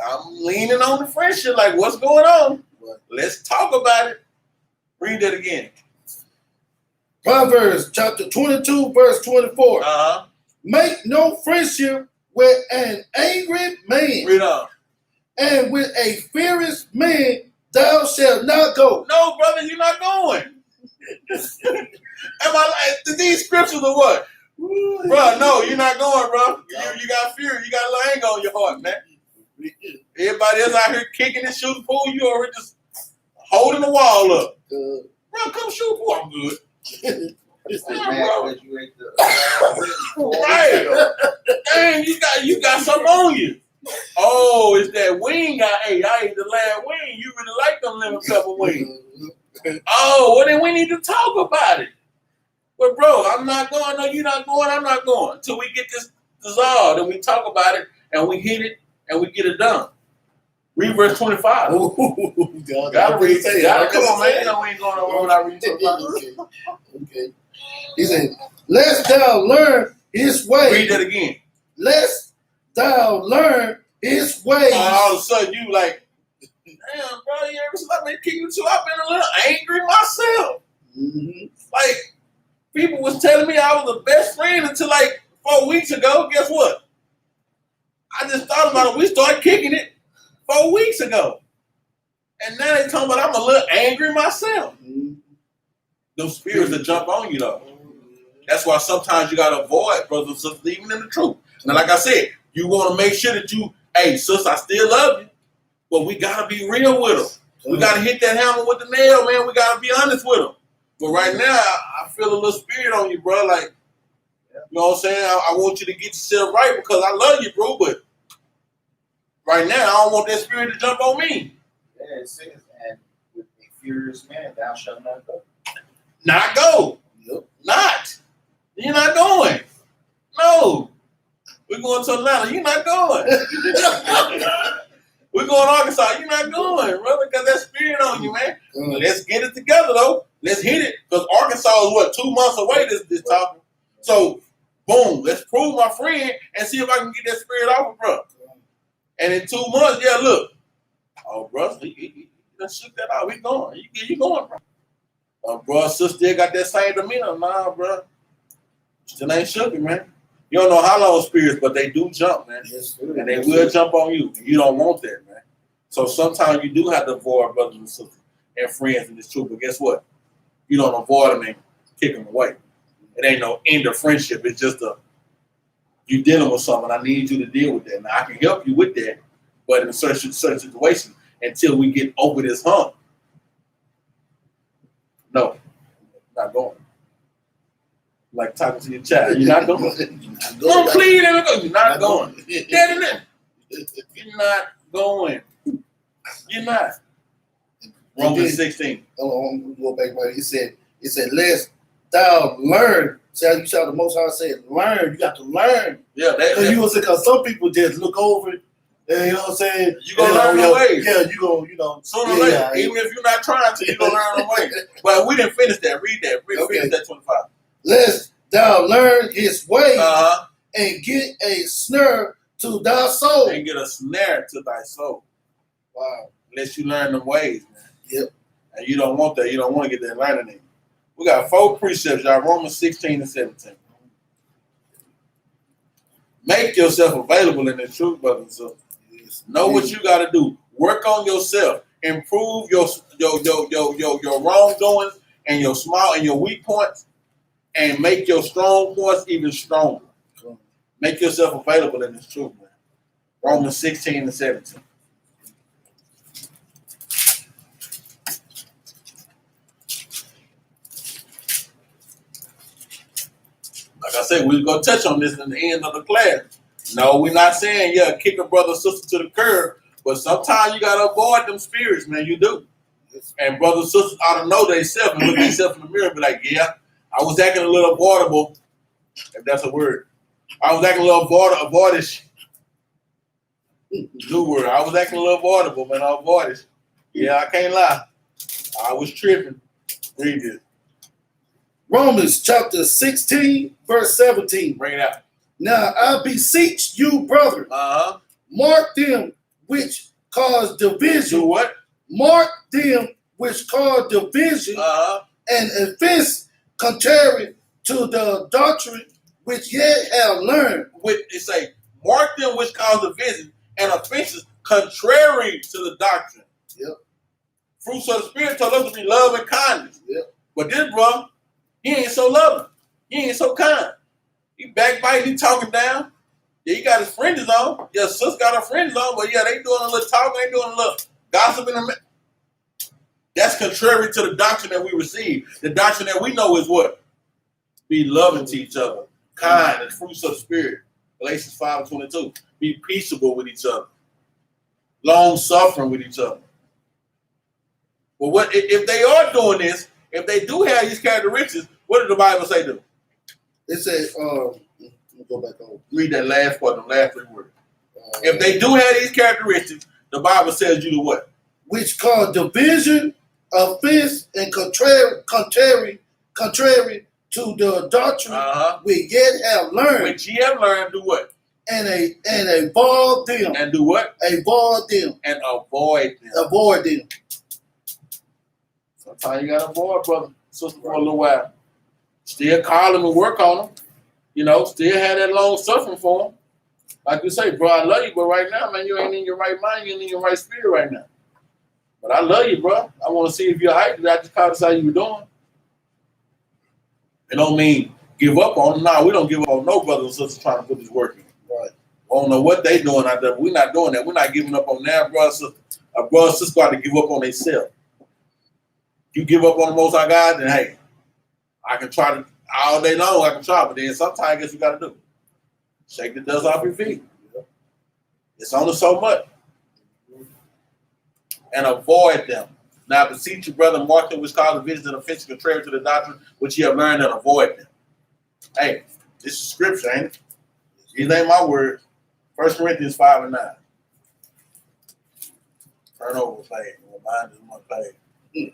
Speaker 1: I'm leaning on the friendship. Like, what's going on? Let's talk about it. Read that again.
Speaker 2: Proverbs chapter 22, verse 24. Make no friendship with an angry man.
Speaker 1: Read on.
Speaker 2: And with a furious man thou shalt not go.
Speaker 1: No, brother, you're not going. Am I like these scriptures or what? Bro, no, you're not going, bro. You got fear. You got a little anger on your heart, man. Everybody else out here kicking and shooting pool, you already just holding the wall up. Bro, come shoot pool. I'm good. Right. Dang, you got something on you. Oh, it's that wing I ate. I ate the last wing. You really like them lemon pepper wings. Oh, well then we need to talk about it. But bro, I'm not going. No, you're not going. I'm not going. Until we get this dissolved and we talk about it and we hit it and we get it done. Read verse 25. Gotta read. Come on, man. You know we ain't going over without reading 25.
Speaker 2: Okay. He said, lest thou learn his way.
Speaker 1: Read that again.
Speaker 2: Lest thou learn his way.
Speaker 1: All of a sudden you like, damn, bro, you ever let me kick you too? I've been a little angry myself. Like, people was telling me I was the best friend until like 4 weeks ago. Guess what? I just thought about it. We started kicking it 4 weeks ago. And now they talking about I'm a little angry myself. Those spirits that jump on you though. That's why sometimes you gotta avoid brothers and sisters, even in the truth. Now, like I said, you want to make sure that you, hey, sis, I still love you, but we gotta be real with them. We gotta hit that hammer with the nail, man. We gotta be honest with them. But right now, I feel a little spirit on you, bro. Like, you know what I'm saying? I want you to get yourself right because I love you, bro. But right now, I don't want that spirit to jump on me.
Speaker 3: Yeah, it says, and with a furious man, thou shalt not go.
Speaker 1: Not go.
Speaker 2: Yep.
Speaker 1: Not. You're not going. No. We're going to Atlanta. You're not going. We're going to Arkansas. You're not going, brother, because that spirit on you, man. Let's get it together, though. Let's hit it. Because Arkansas is, what, 2 months away, this talking. So, boom, let's prove my friend and see if I can get that spirit off of bro. And in 2 months, yeah, look. Oh, bro, he shook that out. We going. You going, bro. Bro, sister still got that same demeanor. Nah, bro. Still ain't shook it, man. You don't know how long spirits, but they do jump, man. Yes, and they will jump on you. You don't want that, man. So sometimes you do have to avoid brothers and sisters and friends in this truth. But guess what? You don't avoid them and kick them away. It ain't no end of friendship. It's just you dealing with something. I need you to deal with that. Now, I can help you with that, but in a certain situation, until we get over this hump, no, not going. Like talking to your child. You're not going. Don't plead and go. You're not going. Dead in it. You're not going. You're not. Romans 16.
Speaker 2: I'm go back right. It said, lest thou learn. See how you saw the Most High said, learn. You got to learn.
Speaker 1: Yeah,
Speaker 2: because some people just look over it. And, you know what I'm saying?
Speaker 1: You're going to learn the ways.
Speaker 2: Yeah, you're going to,
Speaker 1: Sooner or later, even if you're not trying to, you're going to learn the ways. But we didn't finish that. Read that. Finish that 25.
Speaker 2: Lest thou learn his way and get a snare to thy soul.
Speaker 1: And get a snare to thy soul.
Speaker 2: Wow.
Speaker 1: Unless you learn them ways, man.
Speaker 2: Yep.
Speaker 1: And you don't want that. You don't want to get that learning in. We got 4 precepts, y'all. Romans 16 and 17. Make yourself available in the truth, brothers and sisters. Know what you got to do. Work on yourself. Improve your wrongdoings and your small and your weak points, and make your strong points even stronger. Make yourself available in this truth, man. Romans 16 and 17. said, we're going to touch on this in the end of the class. No, we're not saying, kick a brother or sister to the curb, but sometimes you got to avoid them spirits, man. You do. And brothers and sisters ought to know themselves and look themselves in the mirror and be like, yeah, I was acting a little avoidable, if that's a word. I was acting a little avoidish. New word. I was acting a little avoidable, man. Avoidish. Yeah, I can't lie. I was tripping. Read this.
Speaker 2: Romans chapter 16, verse 17.
Speaker 1: Bring it out.
Speaker 2: Now I beseech you, brethren, mark them which cause division.
Speaker 1: Do what?
Speaker 2: Mark them which cause division and offense contrary to the doctrine which ye have learned.
Speaker 1: It say, mark them which cause division and offenses contrary to the doctrine.
Speaker 2: Yep.
Speaker 1: Fruits of the Spirit told us to be love and kindness.
Speaker 2: Yep.
Speaker 1: But this brother, he ain't so loving. He ain't so kind. He backbiting, he talking down. Yeah, he got his friends on. Yeah, sis got her friends on, but yeah, they doing a little talking, they doing a little gossiping. That's contrary to the doctrine that we receive. The doctrine that we know is what? Be loving to each other. Kind and fruits of the Spirit. Galatians 5:22. Be peaceable with each other. Long suffering with each other. Well, what if they are doing this? If they do have these characteristics, what did the Bible say to them?
Speaker 2: It says, let me go back on.
Speaker 1: Read that last part, the last three words. If they do have these characteristics, the Bible says you to what?
Speaker 2: Which cause division, offense, and contrary to the doctrine we yet have learned.
Speaker 1: Which ye have learned, do what?
Speaker 2: And avoid them.
Speaker 1: And do what?
Speaker 2: Avoid them.
Speaker 1: And avoid them.
Speaker 2: Avoid them.
Speaker 1: Sometimes you gotta avoid brother, sister for a little while. Still call them and work on them. You know, still have that long suffering for them. Like you say, bro, I love you, but right now, man, you ain't in your right mind, you ain't in your right spirit right now. But I love you, bro. I want to see if you're all right. I just called to see how you were doing. It don't mean give up on them. No, we don't give up on no brothers and sisters trying to put this work in.
Speaker 2: Right.
Speaker 1: I don't know what they doing out there, but we're not doing that. We're not giving up on that, brother, sister. A brother and sister got to give up on themselves. You give up on the Most High God, then hey, I can try to all day long. I can try, but then sometimes I guess you got to do. Shake the dust off your feet. It's only so much, and avoid them. Now, beseech your brother, mark them which cause division and offense contrary to the doctrine which ye have learned, and avoid them. Hey, this is scripture, ain't it? These ain't my words. 1 Corinthians 5 and 9. Turn over the page. Remind us of my page.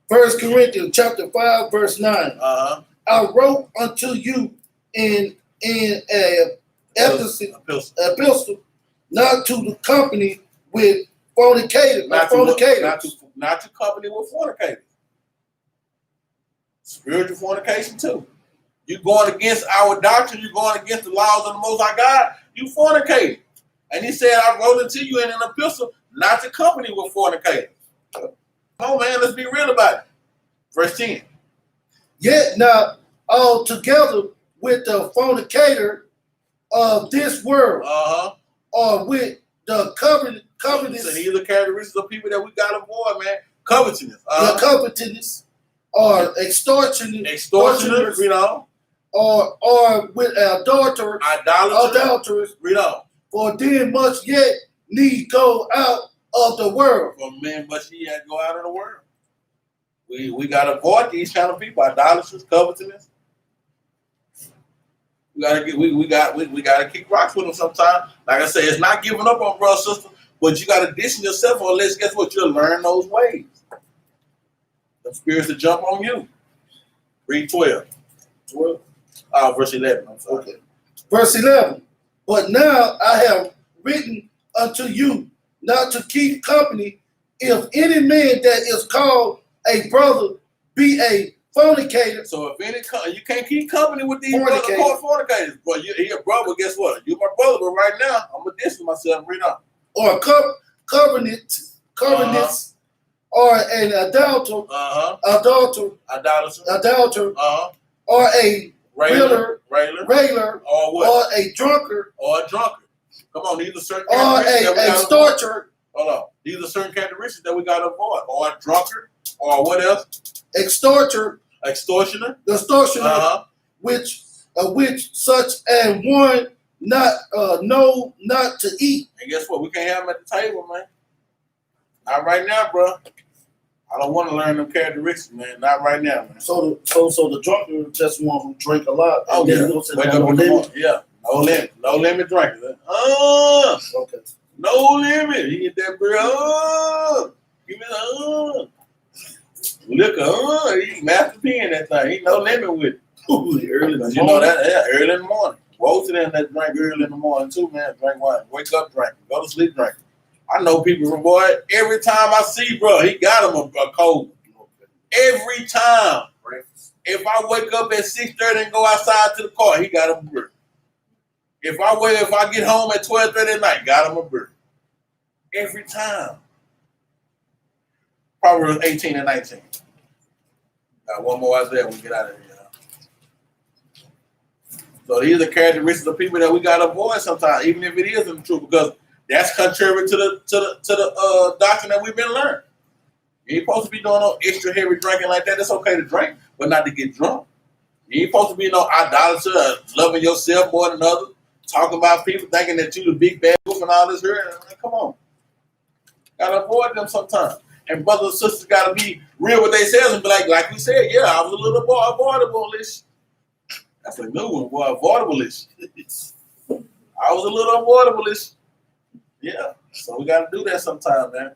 Speaker 2: 1 Corinthians chapter 5, verse 9. I wrote unto you in a epistle, not to the company with fornicators.
Speaker 1: Not to company with fornicators. Spiritual fornication too. You're going against our doctrine. You're going against the laws of the Most High God. You fornicate. And he said, I wrote unto you in an epistle not to company with fornicators. Come on, man, let's be real about it. Verse 10.
Speaker 2: Yet not altogether with the fornicator of this world, or with the covetous.
Speaker 1: So these are characteristics of people that we got to avoid, man. Covetousness.
Speaker 2: The covetousness, or extortioners,
Speaker 1: you know.
Speaker 2: Or with idolaters,
Speaker 1: read on.
Speaker 2: For then must yet need go out of the world.
Speaker 1: For men must yet go out of the world. We gotta avoid these kind of people, idolaters, covetousness. We gotta kick rocks with them sometimes. Like I say, it's not giving up on brother, sister, but you gotta distance yourself, or unless guess what, you'll learn those ways. The spirits to jump on you. Read 12. 12? Verse 11. I'm sorry.
Speaker 2: Okay. Verse 11. But now I have written unto you not to keep company if any man that is called a brother be a fornicator.
Speaker 1: So if any you can't keep company with these fornicators. But you're a brother, guess what? You're my brother, but right now I'm gonna distance myself. Read on.
Speaker 2: Or covenants, or an adulterer, or a railer,
Speaker 1: or what?
Speaker 2: Or a drunkard,
Speaker 1: Come on, these are certain
Speaker 2: or a extorter.
Speaker 1: Hold on, these are certain characteristics that we gotta avoid. Or a drunkard, or what else?
Speaker 2: Extorter,
Speaker 1: Extortioner,
Speaker 2: which such and one not know not to eat.
Speaker 1: And guess what? We can't have them at the table, man. Not right now, bro. I don't want to learn them characteristics, man. Not right now, man.
Speaker 2: So the drunkard just one who drink a lot.
Speaker 1: Oh, yeah. Wake up in the morning. Yeah. No limit. No limit drinkers.
Speaker 2: Okay.
Speaker 1: No limit. You get that beer. Give me the liquor. He master pen that thing. He no limit with it.
Speaker 2: Early in the
Speaker 1: You know that? Yeah, early in the morning. Woe to them that drink early in the morning too, man. Drink wine. Wake up, drink. Go to sleep, drink. I know people from boy. Every time I see, bro, he got him a cold. Every time. If I wake up at 6:30 and go outside to the car, he got him a beer. If I get home at 12:30 at night, got him a beer. Every time. Proverbs 18 and 19. Got one more out there. We get out of here. So these are characteristics of people that we gotta avoid sometimes, even if it isn't true, because that's contrary to the doctrine that we've been learning. You ain't supposed to be doing no extra heavy drinking like that. It's okay to drink, but not to get drunk. You ain't supposed to be no idolater, loving yourself more than others, talking about people thinking that you the big bad wolf and all this here. Come on. Gotta avoid them sometimes. And brothers and sisters gotta be real with themselves and be like we said, yeah, I was a little more avoidable-ish. That's a new one, boy, avoidable-ish. I was a little avoidable-ish. Yeah, so we got to do that sometime, man.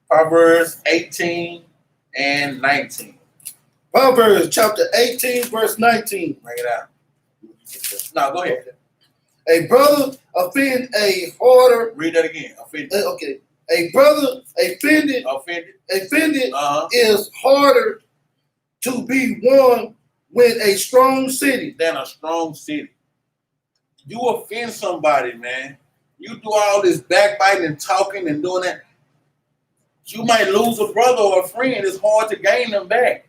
Speaker 1: Proverbs 18 and 19.
Speaker 2: Proverbs chapter 18, verse 19.
Speaker 1: Bring it out. No, go ahead.
Speaker 2: A brother offend a harder.
Speaker 1: Read that again. Offended.
Speaker 2: Okay. A brother offended is harder to be won with a strong city.
Speaker 1: Than a strong city. You offend somebody, man. You do all this backbiting and talking and doing that. You might lose a brother or a friend. It's hard to gain them back.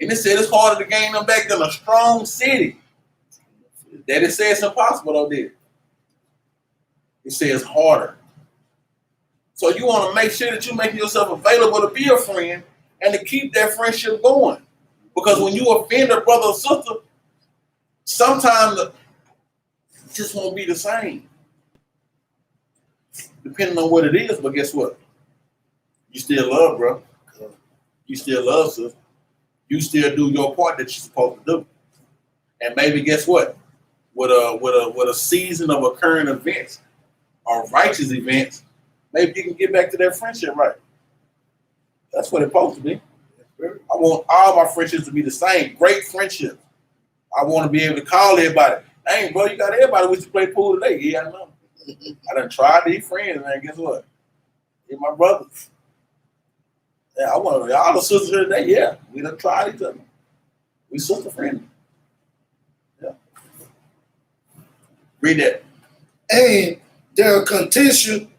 Speaker 1: And it said it's harder to gain them back than a strong city. That it says impossible, though, did it? It says harder. So you want to make sure that you're making yourself available to be a friend and to keep that friendship going. Because when you offend a brother or sister, sometimes it just won't be the same. Depending on what it is, but guess what? You still love, bro. You still love, sister. You still do your part that you're supposed to do. And maybe guess what? With a season of occurring events or righteous events, maybe you can get back to that friendship, right? That's what it's supposed to be. I want all my friendships to be the same. Great friendships. I want to be able to call everybody. Dang, bro, you got everybody. We should play pool today. Yeah, I know. I done tried to be friends, man. Guess what? You're my brothers. Yeah, I want all the sisters here today. Yeah, we done tried each other. We sister friendly. Yeah. Read that.
Speaker 2: And their contention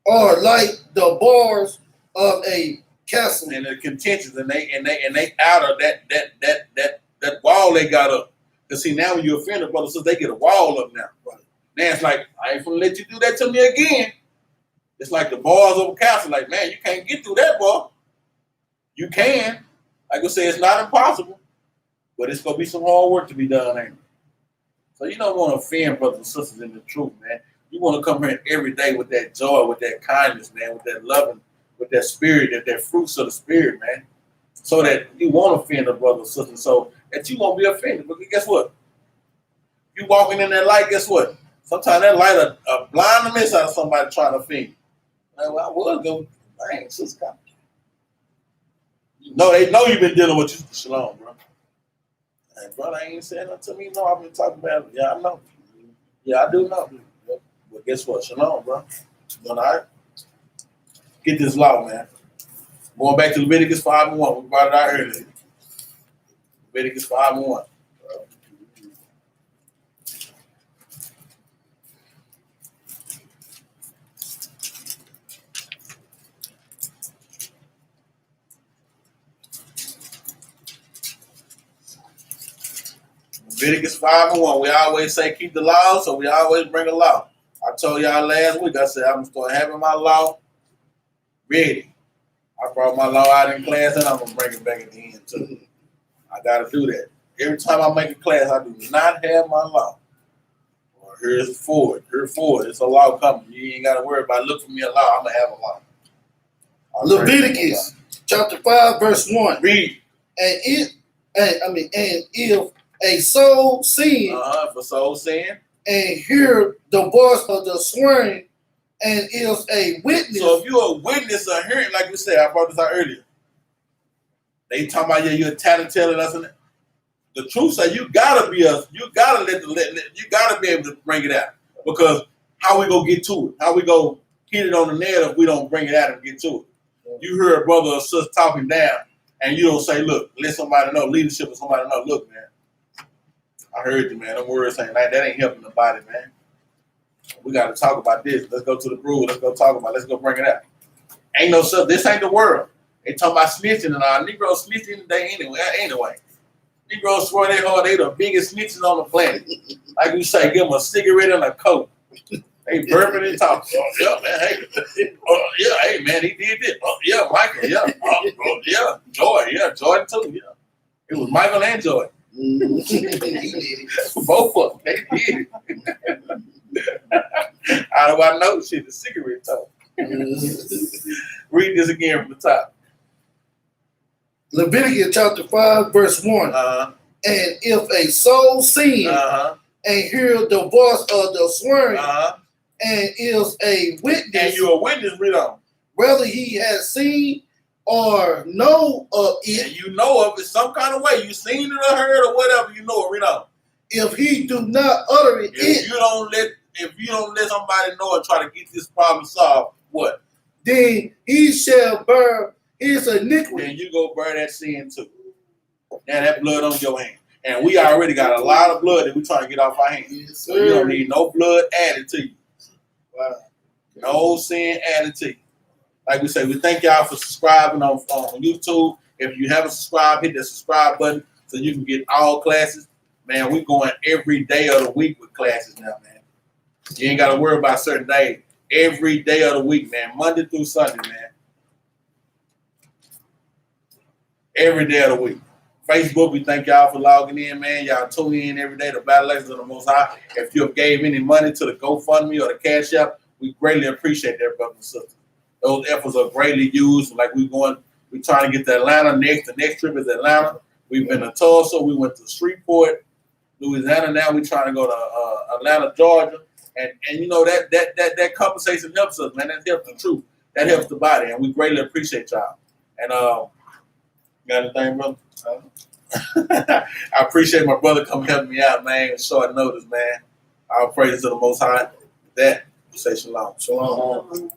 Speaker 2: are like the bars of a castle.
Speaker 1: And the contentions, and they out of that wall they got up. Because see, now when you offend a brother, so they get a wall up now. Right. Now it's like, I ain't gonna let you do that to me again. It's like the bars of a castle. Like, man, you can't get through that bar. You can. Like I say, it's not impossible, but it's gonna be some hard work to be done, ain't it? So you don't want to offend brothers and sisters in the truth, man. You want to come here every day with that joy, with that kindness, man, with that loving, with that spirit, that fruits of the spirit, man. So that you won't offend a brother or sister, so that you won't be offended. But guess what? You walking in that light, guess what? Sometimes that light will blind the mess out of somebody trying to offend you. Like, well, I was going, dang, sister. No, they know you've been dealing with you. Shalom, bro. Hey, brother, I ain't saying nothing to me. No, I've been talking about it. Yeah, I know. Yeah, I do know. But guess what? Shalom, bro. All right? Get this law, man. Going back to Leviticus 5 and 1. We brought it out earlier. Leviticus 5 and 1. Leviticus 5 and 1. We always say keep the law, so we always bring a law. I told y'all last week, I said I'm going to start having my law ready. I brought my law out in class, and I'm going to bring it back at the end, too. I got to do that. Every time I make a class, I do not have my law. Well, here's forward. Here's forward. It's a law coming. You ain't got to worry about look for me a law. I'm going to have a law.
Speaker 2: Leviticus chapter 5, verse 1.
Speaker 1: Read.
Speaker 2: And if a soul sin,
Speaker 1: If a soul sin,
Speaker 2: and hear the voice of the swearing, and is a witness.
Speaker 1: So if you're a witness or hearing, like we said, I brought this out earlier. They talking about you're a tattletale, doesn't it? The truth say you gotta be you gotta you gotta be able to bring it out, because how we gonna get to it? How we gonna hit it on the nail if we don't bring it out and get to it? You hear a brother or sister talking down, and you don't say, "Look, let somebody know." Leadership or somebody know. Look, man, I heard you, man. Them words saying like that ain't helping nobody, man. We got to talk about this. Let's go to the brew. Let's go talk about it. Let's go bring it out. Ain't no stuff. This ain't the world. They talking about snitching and all. Negroes snitching today anyway. Negroes swear they hard. They the biggest snitches on the planet. Like you say, give them a cigarette and a coke. They burping and talking. Oh, yeah, man. Hey, hey, man, he did this. Oh, yeah, Michael. Yeah. Yeah. Joy. Yeah, Jordan too. Yeah. It was Michael and Joy.
Speaker 2: He did it.
Speaker 1: Both of them. They did it. How do I know? Shit, the cigarette talk. Read this again from the top.
Speaker 2: Leviticus chapter 5, verse 1. And if a soul sin and hear the voice of the swearing and is a witness,
Speaker 1: and you're a witness, read on.
Speaker 2: Whether he has seen or know of it,
Speaker 1: and you know of it some kind of way, you seen it or heard or whatever, you know it, read on.
Speaker 2: If he do not utter it,
Speaker 1: if you don't let somebody know and try to get this problem solved, what?
Speaker 2: Then he shall bear his iniquity.
Speaker 1: Then you go bear that sin too. Now that blood on your hand. And we already got a lot of blood that we're trying to get off our hands.
Speaker 2: Yes,
Speaker 1: so you don't need no blood added to you.
Speaker 2: Wow.
Speaker 1: No sin added to you. Like we say, we thank y'all for subscribing on YouTube. If you haven't subscribed, hit the subscribe button so you can get all classes. Man, we going every day of the week with classes now, man. You ain't got to worry about certain days. Every day of the week, man. Monday through Sunday, man. Every day of the week. Facebook, we thank y'all for logging in, man. Y'all tune in every day to Battle Axes of the Most High. If you have gave any money to the GoFundMe or the Cash App, we greatly appreciate that, brothers and sisters. Those efforts are greatly used. Like we're trying to get to Atlanta next. The next trip is Atlanta. We've been to Tulsa. We went to Shreveport, Louisiana. Now we're trying to go to Atlanta, Georgia. And you know that conversation helps us, man. That helps the truth. That helps the body, and we greatly appreciate y'all. And got anything, brother? I appreciate my brother coming helping me out, man. Short notice, man. I'll praise to the Most High. With that, say shalom.
Speaker 2: Shalom.